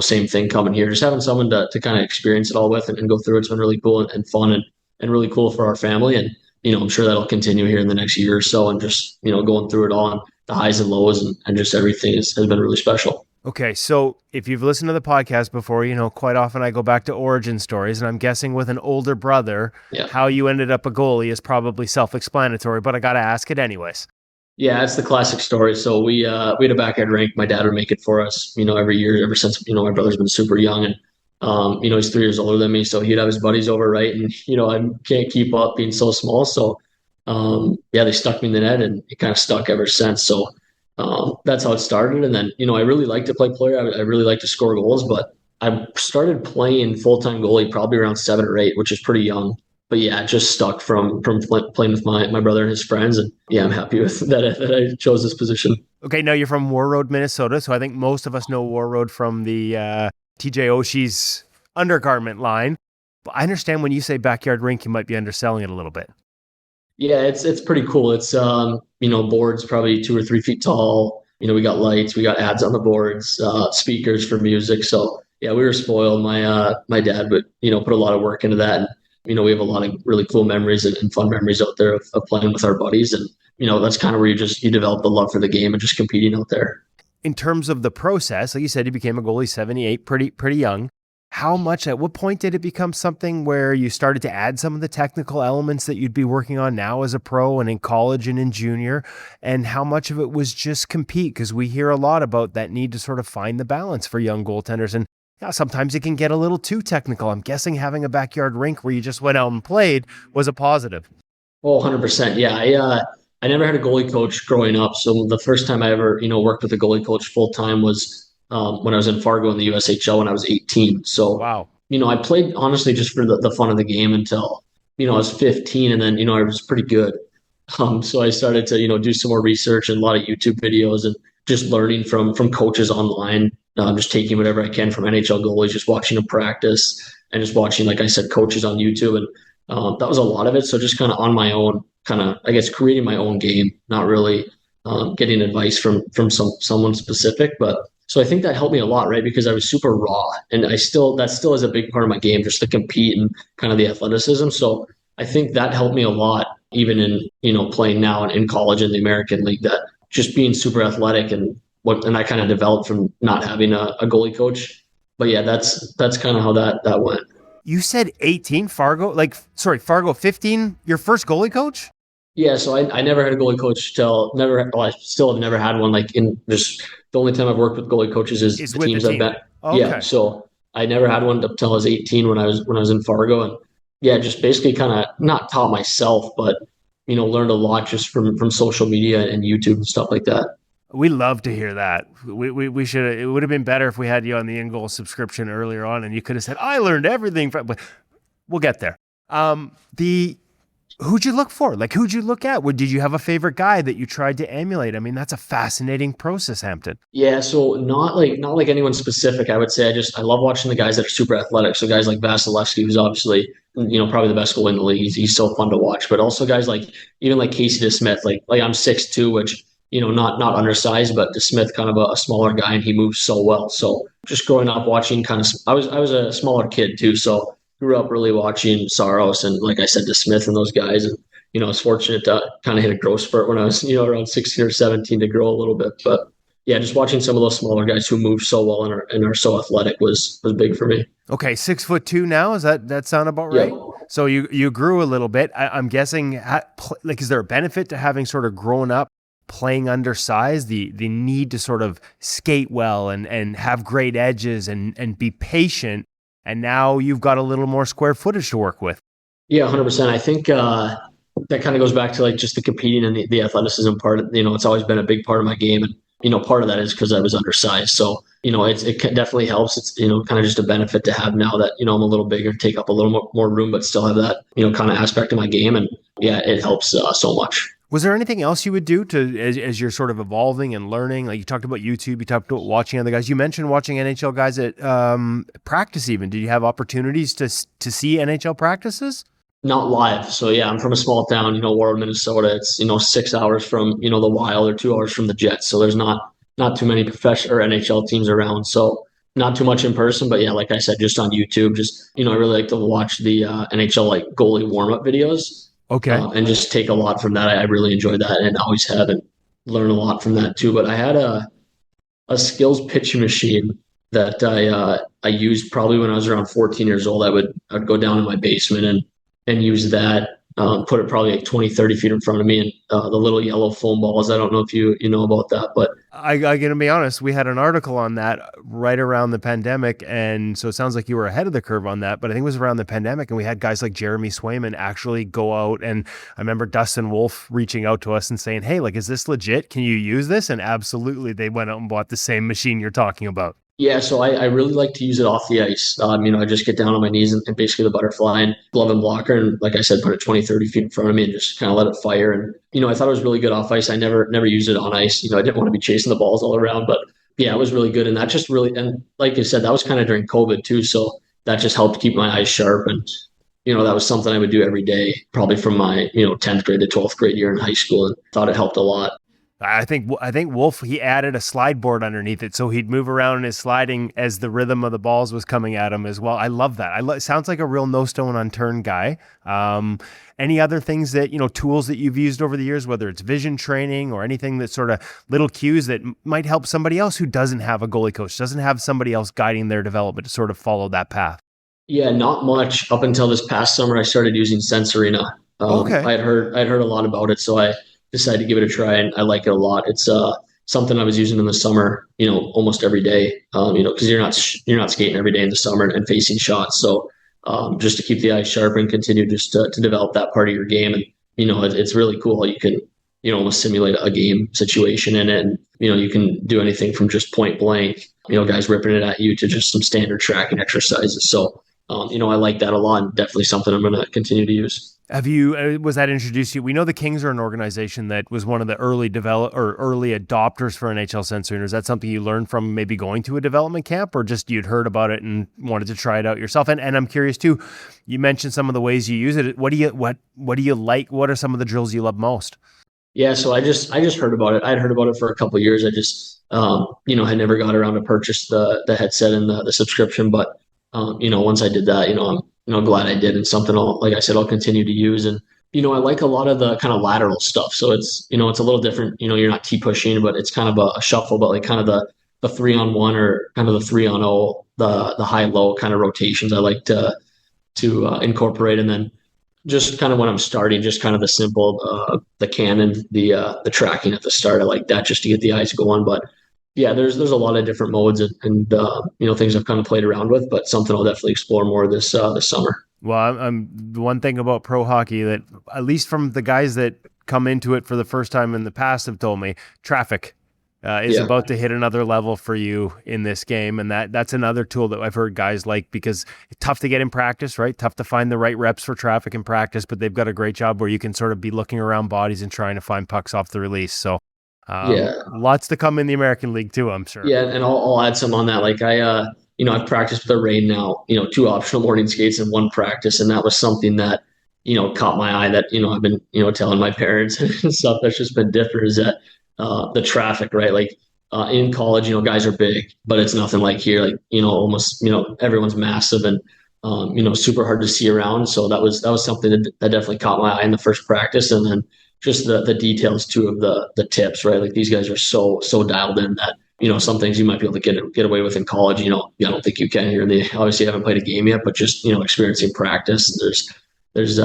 same thing coming here, just having someone to kind of experience it all with and go through it's been really cool and fun and really cool for our family. And, I'm sure that'll continue here in the next year or so, and just, going through it all. And the highs and lows, and just everything has been really special. Okay, so if you've listened to the podcast before, quite often I go back to origin stories, and I'm guessing with an older brother, how you ended up a goalie is probably self-explanatory, but I got to ask it anyways. Yeah, it's the classic story. So we had a backyard rink. My dad would make it for us, every year, ever since, my brother's been super young, and, he's 3 years older than me. So he'd have his buddies over, right? And, I can't keep up being so small. So, they stuck me in the net, and it kind of stuck ever since. So, that's how it started. And then, I really like to play player. I really like to score goals, but I started playing full-time goalie probably around 7 or 8, which is pretty young. But yeah, it just stuck from playing with my brother and his friends. And yeah, I'm happy with that I chose this position. Okay, now you're from War Road, Minnesota. So I think most of us know War Road from the TJ Oshie's undergarment line. But I understand when you say backyard rink, you might be underselling it a little bit. Yeah, it's pretty cool. It's boards probably 2 or 3 feet tall. We got lights, we got ads on the boards, speakers for music. So yeah, we were spoiled. My dad would put a lot of work into that. And, we have a lot of really cool memories and fun memories out there of playing with our buddies. And, that's kind of where you develop the love for the game and just competing out there. In terms of the process, like you said, you became a goalie 78, pretty young. At what point did it become something where you started to add some of the technical elements that you'd be working on now as a pro and in college and in junior? And how much of it was just compete? Because we hear a lot about that need to sort of find the balance for young goaltenders. And sometimes it can get a little too technical. I'm guessing having a backyard rink where you just went out and played was a positive. Oh, 100%. Yeah, I never had a goalie coach growing up. So the first time I ever, worked with a goalie coach full time was when I was in Fargo in the USHL when I was 18. So, wow. I played honestly just for the fun of the game until, I was 15, and then, I was pretty good. So I started to, do some more research and a lot of YouTube videos and just learning from coaches online. Just taking whatever I can from NHL goalies, just watching them practice and just watching, like I said, coaches on YouTube. And that was a lot of it. So just kind of on my own, creating my own game, not really getting advice from someone specific. But so I think that helped me a lot, right? Because I was super raw, and that still is a big part of my game, just to compete and kind of the athleticism. So I think that helped me a lot, even in, playing now in college in the American League, that just being super athletic and I kind of developed from not having a goalie coach. But yeah, that's kind of how that went. You said 18, Fargo 15, your first goalie coach? Yeah, so I never had a goalie coach I still have never had one. Like, in just the only time I've worked with goalie coaches is the teams I've been. Okay. Yeah, so I never had one until I was 18 when I was in Fargo, and yeah, just basically kind of not taught myself, but learned a lot just from social media and YouTube and stuff like that. We love to hear that. We should. It would have been better if we had you on the InGoal subscription earlier on, and you could have said, "I learned everything from." But we'll get there. Who'd you look for? Like, who'd you look at? Did you have a favorite guy that you tried to emulate? I mean, that's a fascinating process, Hampton. Yeah, so not like anyone specific. I would say I love watching the guys that are super athletic. So guys like Vasilevsky, who's obviously probably the best goalie in the league. He's so fun to watch. But also guys like Casey DeSmith. Like I'm 6'2", which not undersized, but DeSmith kind of a smaller guy, and he moves so well. So just growing up watching I was a smaller kid too, so grew up really watching Saros and, like I said, DeSmith and those guys. And, I was fortunate to kind of hit a growth spurt when I was, around 16 or 17 to grow a little bit. But yeah, just watching some of those smaller guys who move so well and are so athletic was big for me. Okay, 6'2" now. Is that sound about right? Yeah. So you grew a little bit. I'm guessing, is there a benefit to having sort of grown up playing undersized, the need to sort of skate well and have great edges and be patient, and now you've got a little more square footage to work with? Yeah, 100%. I think that kind of goes back to like just the competing and the athleticism part. It's always been a big part of my game, and part of that is because I was undersized. So it definitely helps. It's kind of just a benefit to have now that I'm a little bigger, take up a little more room, but still have that kind of aspect of my game, and yeah, it helps so much. Was there anything else you would do as you're sort of evolving and learning? Like, you talked about YouTube, you talked about watching other guys. You mentioned watching NHL guys at practice even. Did you have opportunities to see NHL practices? Not live. So yeah, I'm from a small town, Warren, Minnesota. It's, 6 hours from, the Wild, or 2 hours from the Jets. So there's not too many professional or NHL teams around. So not too much in person, but yeah, like I said, just on YouTube, I really like to watch the NHL like goalie warm-up videos. Okay. And just take a lot from that. I really enjoy that and always have. And learn a lot from that too. But I had a skills pitching machine that I used probably when I was around 14 years old. I'd go down in my basement and use that. Put it probably like 20, 30 feet in front of me, and the little yellow foam balls. I don't know if you know about that, but I gotta be honest, we had an article on that right around the pandemic, and so it sounds like you were ahead of the curve on that, but I think it was around the pandemic, and we had guys like Jeremy Swayman actually go out, and I remember Dustin Wolf reaching out to us and saying, hey, like, is this legit? Can you use this? And absolutely, they went out and bought the same machine you're talking about. yeah, so I really like to use it off the ice. I just get down on my knees and basically the butterfly and glove and blocker. And like I said, put it 20, 30 feet in front of me and just kind of let it fire. And, I thought it was really good off ice. I never used it on ice. I didn't want to be chasing the balls all around, but yeah, it was really good. And that just really, and like you said, that was kind of during COVID too. So that just helped keep my eyes sharp. And, that was something I would do every day, probably from my, 10th grade to 12th grade year in high school, and thought it helped a lot. I think Wolf, he added a slide board underneath it, so he'd move around in his sliding as the rhythm of the balls was coming at him as well. I love that. Sounds like a real no stone unturned guy. Any other things that, tools that you've used over the years, whether it's vision training or anything that sort of little cues that might help somebody else who doesn't have a goalie coach, doesn't have somebody else guiding their development to sort of follow that path? Yeah, not much up until this past summer. I started using Sensorina. Okay. I'd heard a lot about it, so I decided to give it a try, and I like it a lot. It's something I was using in the summer, almost every day, because you're not skating every day in the summer and facing shots. So just to keep the eyes sharp and continue just to develop that part of your game. And, it's really cool. You can, almost simulate a game situation in it. And, you can do anything from just point blank, guys ripping it at you, to just some standard tracking exercises. So, I like that a lot, and definitely something I'm going to continue to use. Was that introduced to you? We know the Kings are an organization that was one of the early adopters for NHL Sensorina. Is that something you learned from maybe going to a development camp, or just you'd heard about it and wanted to try it out yourself? And I'm curious too, you mentioned some of the ways you use it. What do you like? What are some of the drills you love most? Yeah, so I just heard about it. I'd heard about it for a couple of years. I just, had never got around to purchase the headset and the subscription. But, once I did that, I'm glad I did, and something like I said, I'll continue to use. And, I like a lot of the kind of lateral stuff. So it's, it's a little different. You're not T pushing, but it's kind of a shuffle, but like kind of the 3-on-1 or kind of the 3-on-0, the high-low kind of rotations I like to incorporate. And then just kind of when I'm starting, just kind of the simple, the cannon, the tracking at the start. I like that just to get the eyes going. But yeah, there's a lot of different modes and things I've kind of played around with, but something I'll definitely explore more this summer. Well, I'm the one thing about pro hockey that, at least from the guys that come into it for the first time in the past, have told me, traffic is about to hit another level for you in this game. And that's another tool that I've heard guys like, because it's tough to get in practice, right? Tough to find the right reps for traffic in practice, but they've got a great job where you can sort of be looking around bodies and trying to find pucks off the release. So lots to come in the American League too, I'm sure. Yeah, and I'll add some on that. Like I've practiced with the rain now, 2 optional morning skates and 1 practice, and that was something that caught my eye. That I've been telling my parents and stuff. That's just been different. Is that the traffic, right? Like in college, guys are big, but it's nothing like here. Like almost everyone's massive and super hard to see around. So that was something that definitely caught my eye in the first practice, and then just the details too of the tips, right? Like these guys are so dialed in that some things you might be able to get away with in college. I don't think you can here. Obviously haven't played a game yet, but just experiencing practice. There's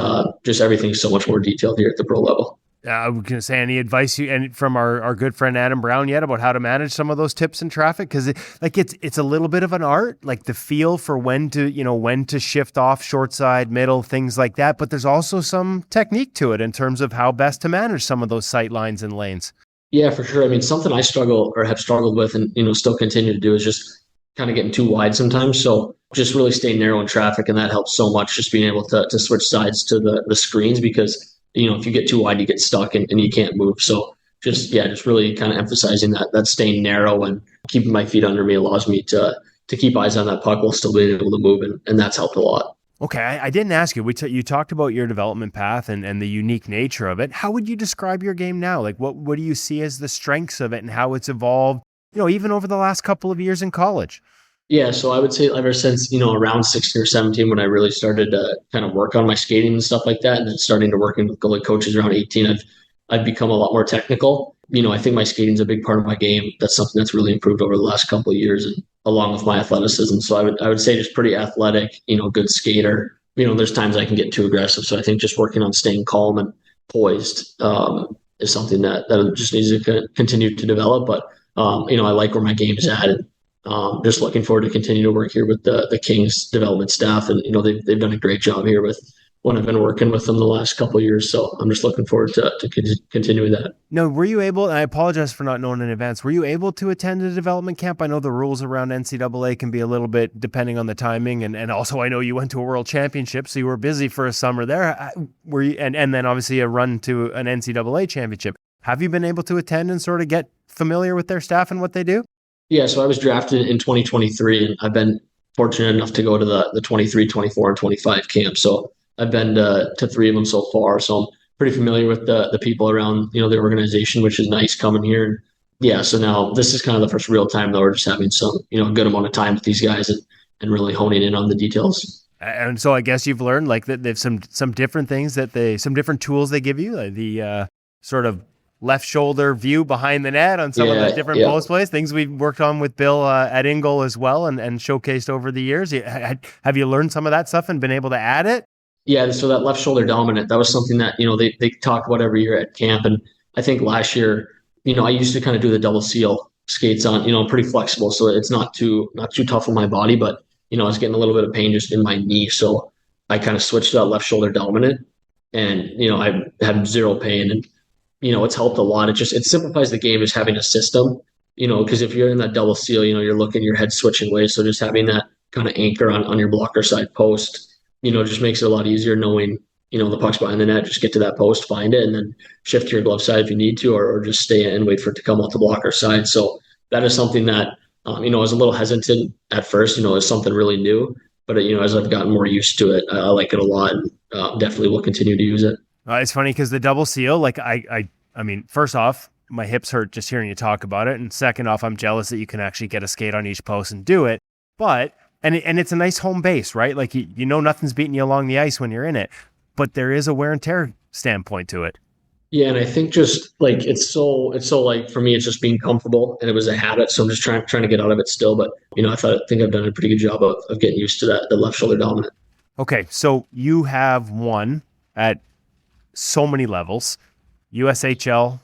just everything so much more detailed here at the pro level. I was going to say, any advice from our good friend Adam Brown yet about how to manage some of those tips in traffic? Because it's a little bit of an art, like the feel for when to shift off short side, middle, things like that. But there's also some technique to it in terms of how best to manage some of those sight lines and lanes. Yeah, for sure. I mean, something I struggle or have struggled with and still continue to do is just kind of getting too wide sometimes. So just really staying narrow in traffic, and that helps so much, just being able to switch sides to the screens, because if you get too wide, you get stuck and you can't move. So just really kind of emphasizing that staying narrow and keeping my feet under me allows me to keep eyes on that puck while still being able to move. And that's helped a lot. Okay. I didn't ask you. You talked about your development path and the unique nature of it. How would you describe your game now? Like what do you see as the strengths of it and how it's evolved, even over the last couple of years in college? Yeah, so I would say ever since, around 16 or 17, when I really started to kind of work on my skating and stuff like that, and then starting to working with goalie coaches around 18, I've, I've become a lot more technical. I think my skating's a big part of my game. That's something that's really improved over the last couple of years, and along with my athleticism. So I would say just pretty athletic, good skater. There's times I can get too aggressive. So I think just working on staying calm and poised is something that just needs to continue to develop. But I like where my game is at, and just looking forward to continue to work here with the Kings development staff. And they've done a great job here with when I've been working with them the last couple of years. So I'm just looking forward to continuing that. No, were you able, and I apologize for not knowing in advance, were you able to attend a development camp? I know the rules around NCAA can be a little bit depending on the timing. And also I know you went to a world championship, so you were busy for a summer there. Were you, and then obviously a run to an NCAA championship. Have you been able to attend and sort of get familiar with their staff and what they do? Yeah, so I was drafted in 2023, and I've been fortunate enough to go to the 23, 24, and 25 camp. So I've been to 3 of them so far. So I'm pretty familiar with the people around, the organization, which is nice coming here. And yeah, so now this is kind of the first real time that we're just having some, a good amount of time with these guys and really honing in on the details. And so I guess you've learned like that there's some different things some different tools they give you, like the sort of left shoulder view behind the net on some of the different post plays, things we've worked on with Bill at Ingle as well and showcased over the years. Have you learned some of that stuff and been able to add it? Yeah, so that left shoulder dominant, that was something that, they talk about every year at camp. And I think last year, I used to kind of do the double seal skates on, pretty flexible. So it's not too tough on my body, but, I was getting a little bit of pain just in my knee. So I kind of switched to that left shoulder dominant and, I had zero pain and, it's helped a lot. It simplifies the game just having a system, because if you're in that double seal, you're looking your head switching ways. So just having that kind of anchor on your blocker side post, just makes it a lot easier knowing, the puck's behind the net, just get to that post, find it, and then shift to your glove side if you need to, or just stay and wait for it to come out the blocker side. So that is something that, I was a little hesitant at first, as something really new, but, as I've gotten more used to it, I like it a lot and definitely will continue to use it. It's funny because the double seal, like I mean, first off, my hips hurt just hearing you talk about it. And second off, I'm jealous that you can actually get a skate on each post and do it. But, and it's a nice home base, right? Like, nothing's beating you along the ice when you're in it, but there is a wear and tear standpoint to it. Yeah. And I think just like, it's so like, for me, it's just being comfortable and it was a habit. So I'm just trying to get out of it still. But, I think I've done a pretty good job of getting used to that, the left shoulder dominant. Okay. So you have won at so many levels. USHL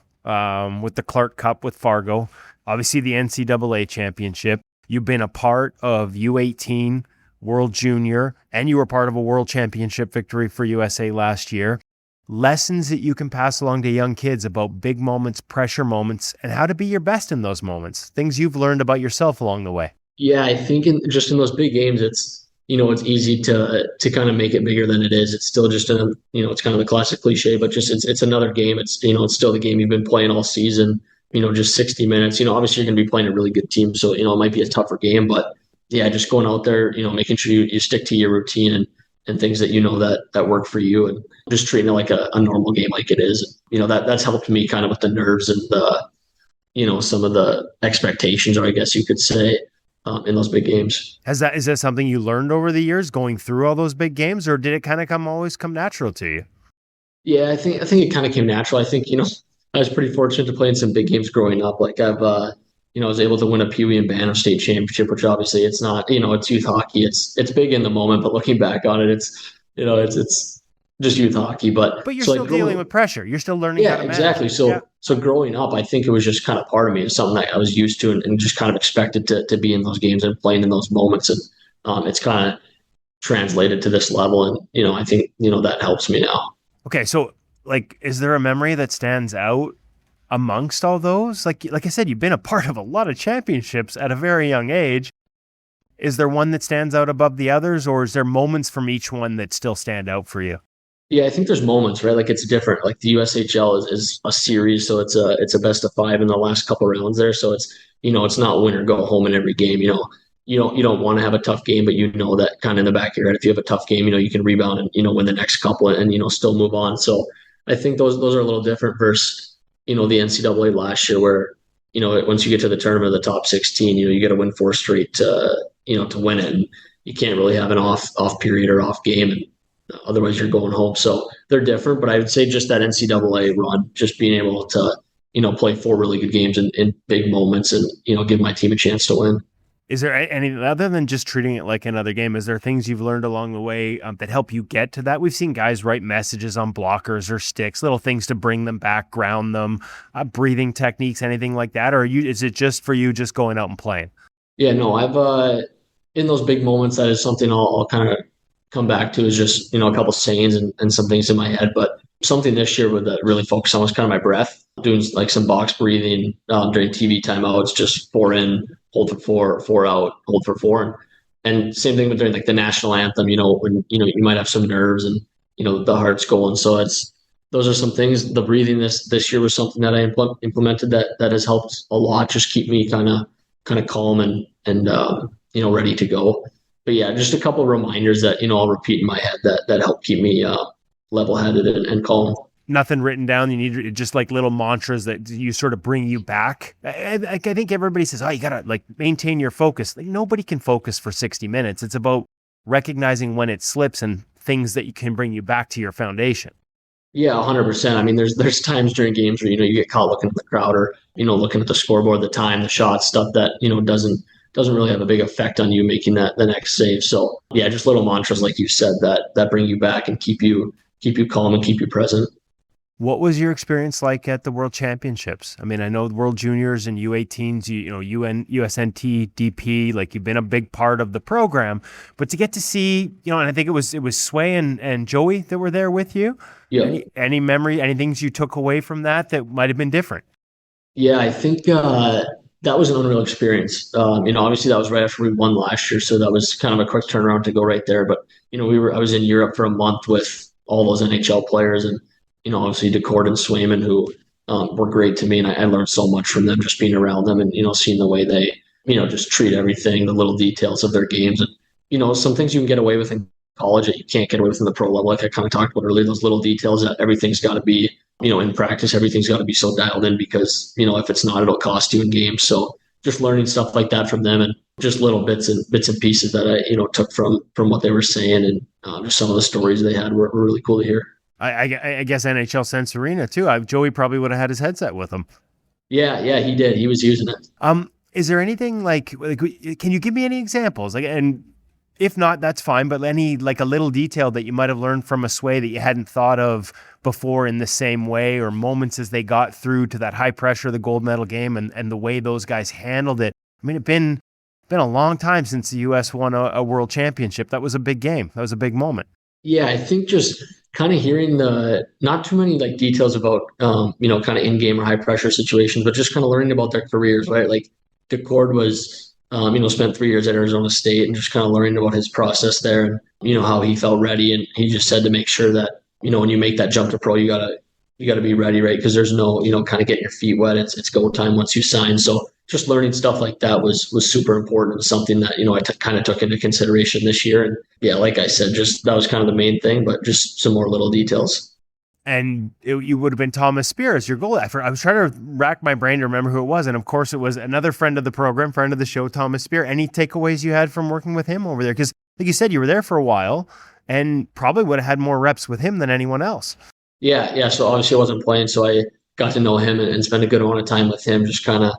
with the Clark Cup with Fargo, obviously the NCAA championship. You've been a part of U18 World Junior, and you were part of a World Championship victory for USA last year. Lessons that you can pass along to young kids about big moments, pressure moments, and how to be your best in those moments. Things you've learned about yourself along the way. Yeah, I think in those big games, it's it's easy to kind of make it bigger than it is. It's still just it's kind of the classic cliche, but just it's another game. It's it's still the game you've been playing all season. Just 60 minutes. Obviously you're going to be playing a really good team, so it might be a tougher game. But yeah, just going out there, making sure you stick to your routine and things that that work for you, and just treating it like a normal game like it is. That's helped me kind of with the nerves and the some of the expectations, or I guess you could say. In those big games. Is that something you learned over the years going through all those big games, or did it kind of always come natural to you? Yeah, I think it kind of came natural. I think, I was pretty fortunate to play in some big games growing up. Like I've, I was able to win a Pee Wee and Bantam state championship, which obviously it's not, it's youth hockey. It's big in the moment, but looking back on it, it's just youth hockey. But you're still dealing with pressure. You're still learning how to manage. Exactly. So growing up, I think it was just kind of part of me. It's something that I was used to and just kind of expected to be in those games and playing in those moments. And it's kind of translated to this level. And, I think, that helps me now. Okay. So like, is there a memory that stands out amongst all those? Like I said, you've been a part of a lot of championships at a very young age. Is there one that stands out above the others, or is there moments from each one that still stand out for you? Yeah, I think there's moments, right? Like it's different. Like the USHL is a series, so it's a best of 5 in the last couple of rounds there. So it's it's not win or go home in every game. You don't want to have a tough game, but that kind of in the back of your head, if you have a tough game, you can rebound and win the next couple and still move on. So I think those are a little different versus the NCAA last year, where once you get to the tournament of the top 16, you got to win 4 straight to win it. And you can't really have an off period or off game. And Otherwise, you're going home. So they're different, but I would say just that NCAA run, just being able to, play 4 really good games in big moments and, give my team a chance to win. Is there any, other than just treating it like another game, is there things you've learned along the way that help you get to that? We've seen guys write messages on blockers or sticks, little things to bring them back, ground them, breathing techniques, anything like that? Or is it just for you just going out and playing? Yeah, no, I've in those big moments, that is something I'll kind of come back to, is just, a couple sayings and some things in my head. But something this year that really focused on was kind of my breath, doing like some box breathing during TV timeouts, just 4 in, hold for 4, 4 out, hold for 4. And same thing with during like the national anthem, when, you might have some nerves and, the heart's going. So those are some things. The breathing this year was something that I implemented that has helped a lot, just keep me kind of calm and ready to go. But yeah, just a couple of reminders that, I'll repeat in my head that help keep me level-headed and calm. Nothing written down. You need just like little mantras that you sort of bring you back. I think everybody says, you got to like maintain your focus. Like, nobody can focus for 60 minutes. It's about recognizing when it slips and things that you can bring you back to your foundation. Yeah, 100%. I mean, there's times during games where, you get caught looking at the crowd or, looking at the scoreboard, the time, the shots, stuff that, doesn't really have a big effect on you making the next save. So yeah, just little mantras, like you said, that bring you back and keep you calm and keep you present. What was your experience like at the World Championships? I mean, I know World Juniors and U18s, USNT, DP, like you've been a big part of the program, but to get to see, and I think it was Sway and Joey that were there with you. Yeah. Any memory, any things you took away from that might have been different? Yeah, I think that was an unreal experience. Obviously that was right after we won last year, so that was kind of a quick turnaround to go right there. But I was in Europe for a month with all those NHL players, and obviously DeCord and Swayman, who were great to me, and I learned so much from them just being around them and seeing the way they just treat everything, the little details of their games, and some things you can get away with in college that you can't get away with in the pro level. Like I kind of talked about earlier, those little details that everything's got to be. In practice, everything's got to be so dialed in because, if it's not, it'll cost you in games. So just learning stuff like that from them and just little bits and pieces that I, took from what they were saying and just some of the stories they had were really cool to hear. I guess NHL Sense Arena too. Joey probably would have had his headset with him. Yeah, he did. He was using it. Is there anything like can you give me any examples? And if not, that's fine. But any like a little detail that you might have learned from a Sway that you hadn't thought of before in the same way, or moments as they got through to that high pressure, the gold medal game, and the way those guys handled it. I mean, it's been a long time since the U.S. won a world championship. That was a big game. That was a big moment. Yeah, I think just kind of hearing not too many like details about, kind of in-game or high pressure situations, but just kind of learning about their careers, right? Like DeCord was, spent 3 years at Arizona State and just kind of learning about his process there and, how he felt ready. And he just said to make sure that, when you make that jump to pro, you gotta be ready, right? Because there's no, kind of getting your feet wet. It's go time once you sign. So just learning stuff like that was super important and something that, I kind of took into consideration this year. And yeah, like I said, just that was kind of the main thing, but just some more little details. And you would have been Thomas Spears, your goalie. I was trying to rack my brain to remember who it was. And of course, it was another friend of the program, friend of the show, Thomas Spear. Any takeaways you had from working with him over there? Because like you said, you were there for a while and probably would have had more reps with him than anyone else. Yeah. So obviously I wasn't playing, so I got to know him and spend a good amount of time with him, just kind of,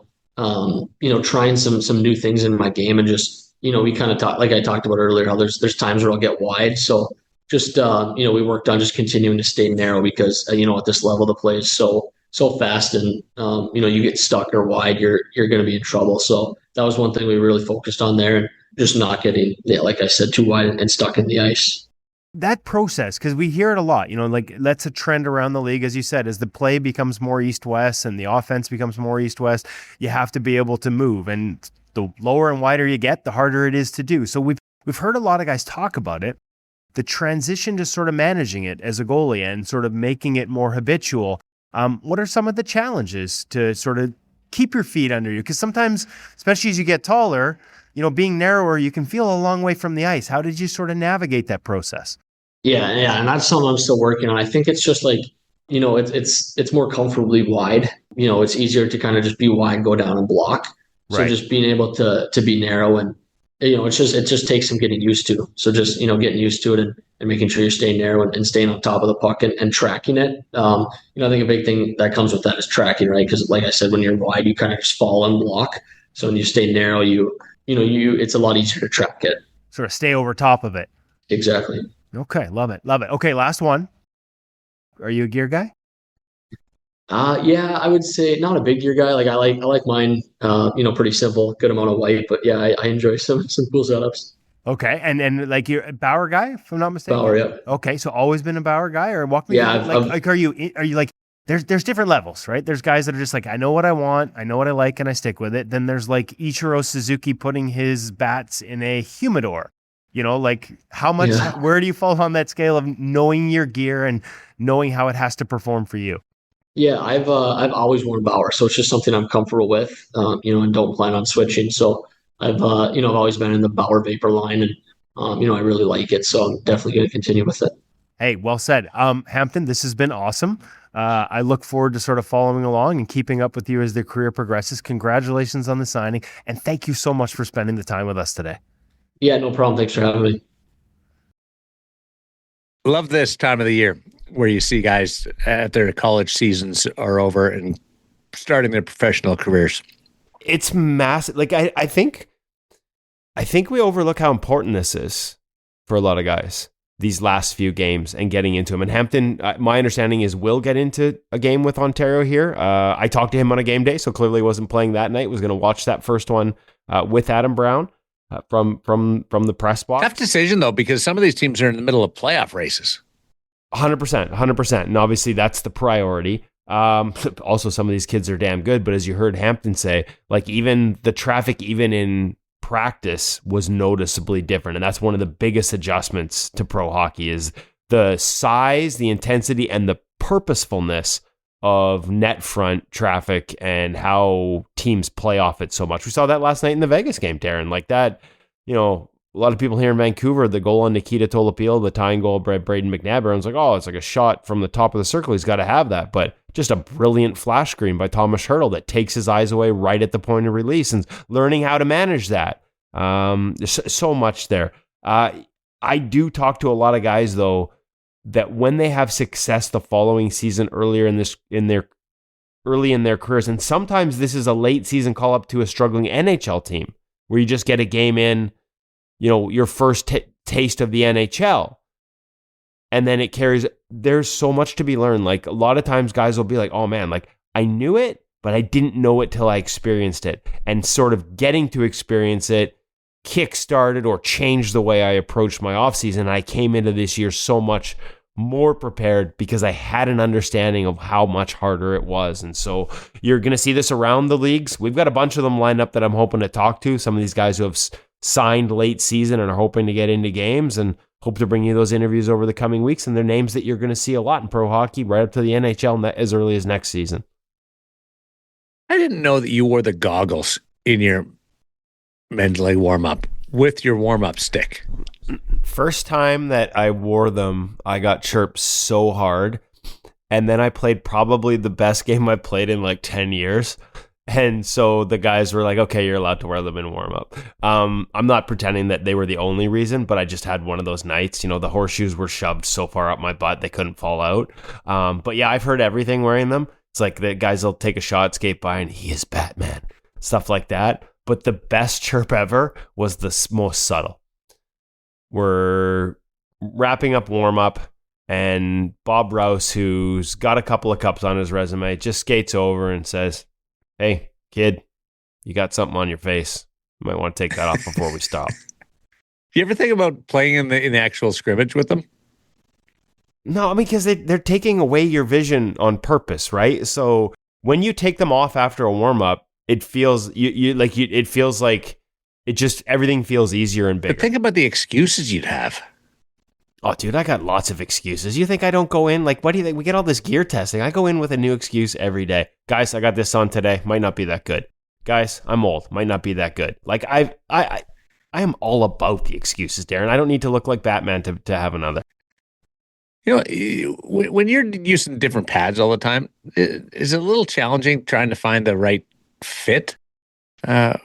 trying some new things in my game. And just, we kind of talked, like I talked about earlier, how there's times where I'll get wide. So just, we worked on just continuing to stay narrow because, at this level, the play is so fast and, you get stuck or wide, you're going to be in trouble. So that was one thing we really focused on there, and just not getting, like I said, too wide and stuck in the ice. That process, because we hear it a lot, like that's a trend around the league, as you said, as the play becomes more east-west and the offense becomes more east-west, you have to be able to move. And the lower and wider you get, the harder it is to do. So we've heard a lot of guys talk about it. The transition to sort of managing it as a goalie and sort of making it more habitual. What are some of the challenges to sort of keep your feet under you? Because sometimes, especially as you get taller, being narrower, you can feel a long way from the ice. How did you sort of navigate that process? Yeah, and that's something I'm still working on. I think it's just like, it's more comfortably wide. It's easier to kind of just be wide, go down and block. So right. Just being able to be narrow and, it just takes some getting used to. So just, getting used to it and making sure you're staying narrow and staying on top of the puck and tracking it. I think a big thing that comes with that is tracking, right? Because like I said, when you're wide, you kind of just fall and block. So when you stay narrow, it's a lot easier to track it. Sort of stay over top of it. Exactly. Okay. Love it. Love it. Okay. Last one. Are you a gear guy? Yeah, I would say not a big gear guy. Like I like mine, pretty simple, good amount of white, but yeah, I enjoy some cool setups. Okay. And like you're a Bauer guy, if I'm not mistaken. Bauer, yeah. Okay. So always been a Bauer guy, or walk me Yeah, through, like are you like, there's different levels, right? There's guys that are just like, I know what I want, I know what I like, and I stick with it. Then there's like Ichiro Suzuki putting his bats in a humidor. Like how much, where do you fall on that scale of knowing your gear and knowing how it has to perform for you? Yeah, I've always worn Bauer, so it's just something I'm comfortable with, and don't plan on switching. So I've always been in the Bauer Vapor line, and I really like it, so I'm definitely going to continue with it. Hey, well said. Hampton, this has been awesome. I look forward to sort of following along and keeping up with you as the career progresses. Congratulations on the signing, and thank you so much for spending the time with us today. Yeah, no problem. Thanks for having me. Love this time of the year where you see guys at their college seasons are over and starting their professional careers. It's massive. Like I think we overlook how important this is for a lot of guys, these last few games and getting into them. And Hampton, my understanding is, will get into a game with Ontario here. I talked to him on a game day, so clearly wasn't playing that night. Was going to watch that first one with Adam Brown from the press box. Tough decision, though, because some of these teams are in the middle of playoff races. 100%. And obviously that's the priority. Also, some of these kids are damn good, but as you heard Hampton say, like even the traffic, even in practice, was noticeably different. And that's one of the biggest adjustments to pro hockey is the size, the intensity, and the purposefulness of net front traffic and how teams play off it so much. We saw that last night in the Vegas game, Darren. Like that, a lot of people here in Vancouver, the goal on Nikita Tolopil, the tying goal by Braden McNabb, everyone's like, oh, it's like a shot from the top of the circle. He's got to have that. But just a brilliant flash screen by Thomas Hertl that takes his eyes away right at the point of release and learning how to manage that. There's so much there. I do talk to a lot of guys, though, that when they have success the following season early in their careers, and sometimes this is a late season call up to a struggling NHL team where you just get a game in, your first taste of the NHL. And then it carries, there's so much to be learned. Like a lot of times guys will be like, oh man, like I knew it, but I didn't know it till I experienced it. And sort of getting to experience it kickstarted or changed the way I approached my offseason. I came into this year so much more prepared because I had an understanding of how much harder it was. And so you're going to see this around the leagues. We've got a bunch of them lined up that I'm hoping to talk to. Some of these guys who have signed late season and are hoping to get into games, and hope to bring you those interviews over the coming weeks. And they're names that you're going to see a lot in pro hockey right up to the NHL as early as next season. I didn't know that you wore the goggles in your men's league warm-up with your warm-up stick. First time that I wore them, I got chirped so hard. And then I played probably the best game I played in like 10 years. And so the guys were like, okay, you're allowed to wear them in warm-up. I'm not pretending that they were the only reason, but I just had one of those nights. The horseshoes were shoved so far up my butt, they couldn't fall out. But yeah, I've heard everything wearing them. It's like the guys will take a shot, skate by, and he is Batman. Stuff like that. But the best chirp ever was the most subtle. We're wrapping up warm-up, and Bob Rouse, who's got a couple of cups on his resume, just skates over and says, hey, kid, you got something on your face. You might want to take that off before we stop. You ever think about playing in the actual scrimmage with them? No, I mean, because they're taking away your vision on purpose, right? So when you take them off after a warm-up, it feels it feels like it just, everything feels easier and bigger. But think about the excuses you'd have. Oh, dude, I got lots of excuses. You think I don't go in? Like, what do you think? We get all this gear testing. I go in with a new excuse every day. Guys, I got this on today. Might not be that good. Guys, I'm old. Might not be that good. Like, I am all about the excuses, Darren. I don't need to look like Batman to have another. When you're using different pads all the time, is it a little challenging trying to find the right fit? How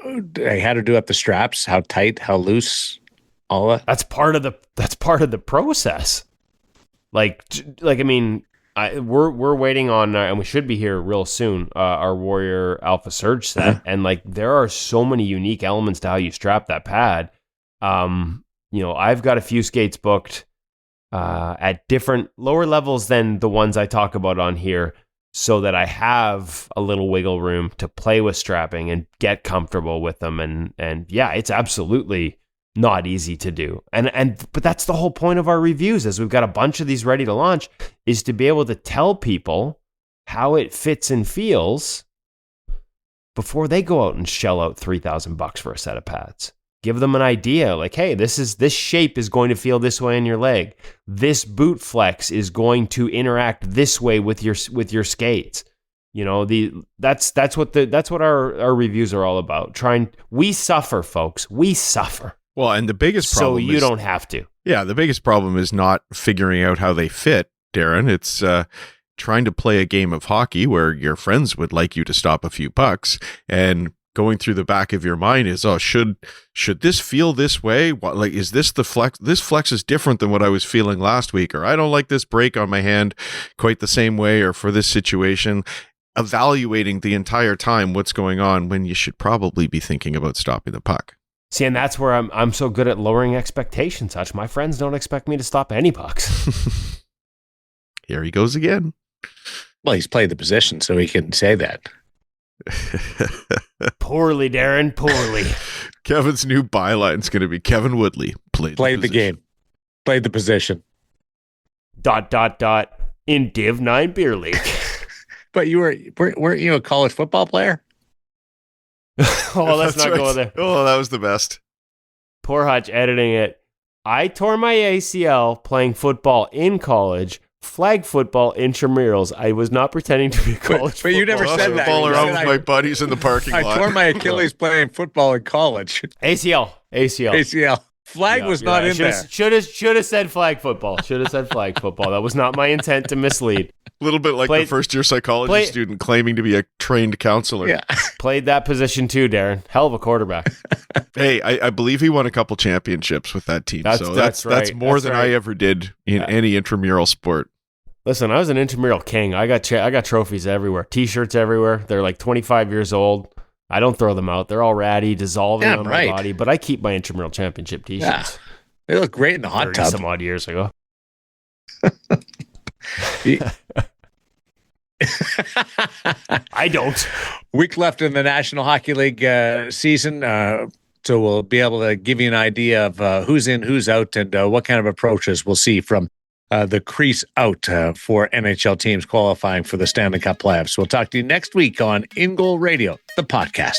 to do up the straps, how tight, how loose, all that. That's part of the process. Like I mean, we're waiting on, and we should be here real soon. Our Warrior Alpha Surge set, and like there are so many unique elements to how you strap that pad. I've got a few skates booked at different lower levels than the ones I talk about on here, so that I have a little wiggle room to play with strapping and get comfortable with them. And yeah, it's absolutely not easy to do. But that's the whole point of our reviews, as we've got a bunch of these ready to launch, is to be able to tell people how it fits and feels before they go out and shell out $3,000 for a set of pads. Give them an idea, like, hey, this shape is going to feel this way in your leg. This boot flex is going to interact this way with your skates. That's what our reviews are all about. We suffer, folks. We suffer. Well, and the biggest problem so you don't have to. Yeah, the biggest problem is not figuring out how they fit, Darren. It's trying to play a game of hockey where your friends would like you to stop a few pucks, and going through the back of your mind is, should this feel this way? What, like, is this the flex? This flex is different than what I was feeling last week, or I don't like this break on my hand quite the same way, or for this situation. Evaluating the entire time what's going on when you should probably be thinking about stopping the puck. See, and that's where I'm so good at lowering expectations. Such my friends don't expect me to stop any pucks. Here he goes again. Well, he's played the position, so he can say that. Poorly, Darren, poorly. Kevin's new byline's going to be Kevin Woodley played the game, played the position. ... in Div 9 Beer League. But weren't you a college football player? Let's not go there. Oh, that was the best. Poor Hutch editing it. I tore my ACL playing football in college. Flag football intramurals. I was not pretending to be a college but you never said that. Football around with my buddies in the parking lot. I tore my Achilles playing football in college. ACL. Flag was not in there. Should have said flag football. That was not my intent to mislead. A little bit like the first-year psychology student claiming to be a trained counselor. Yeah. Played that position too, Darren. Hell of a quarterback. Hey, I believe he won a couple championships with that team. That's right. That's more than I ever did in any intramural sport. Listen, I was an intramural king. I got trophies everywhere. T-shirts everywhere. They're like 25 years old. I don't throw them out. They're all ratty, dissolving on my body. But I keep my intramural championship T-shirts. Yeah. They look great in the hot tub. Some odd years ago. I don't. Week left in the National Hockey League season, so we'll be able to give you an idea of who's in, who's out, and what kind of approaches we'll see from the crease out for NHL teams qualifying for the Stanley Cup playoffs. We'll talk to you next week on In Goal Radio, the podcast.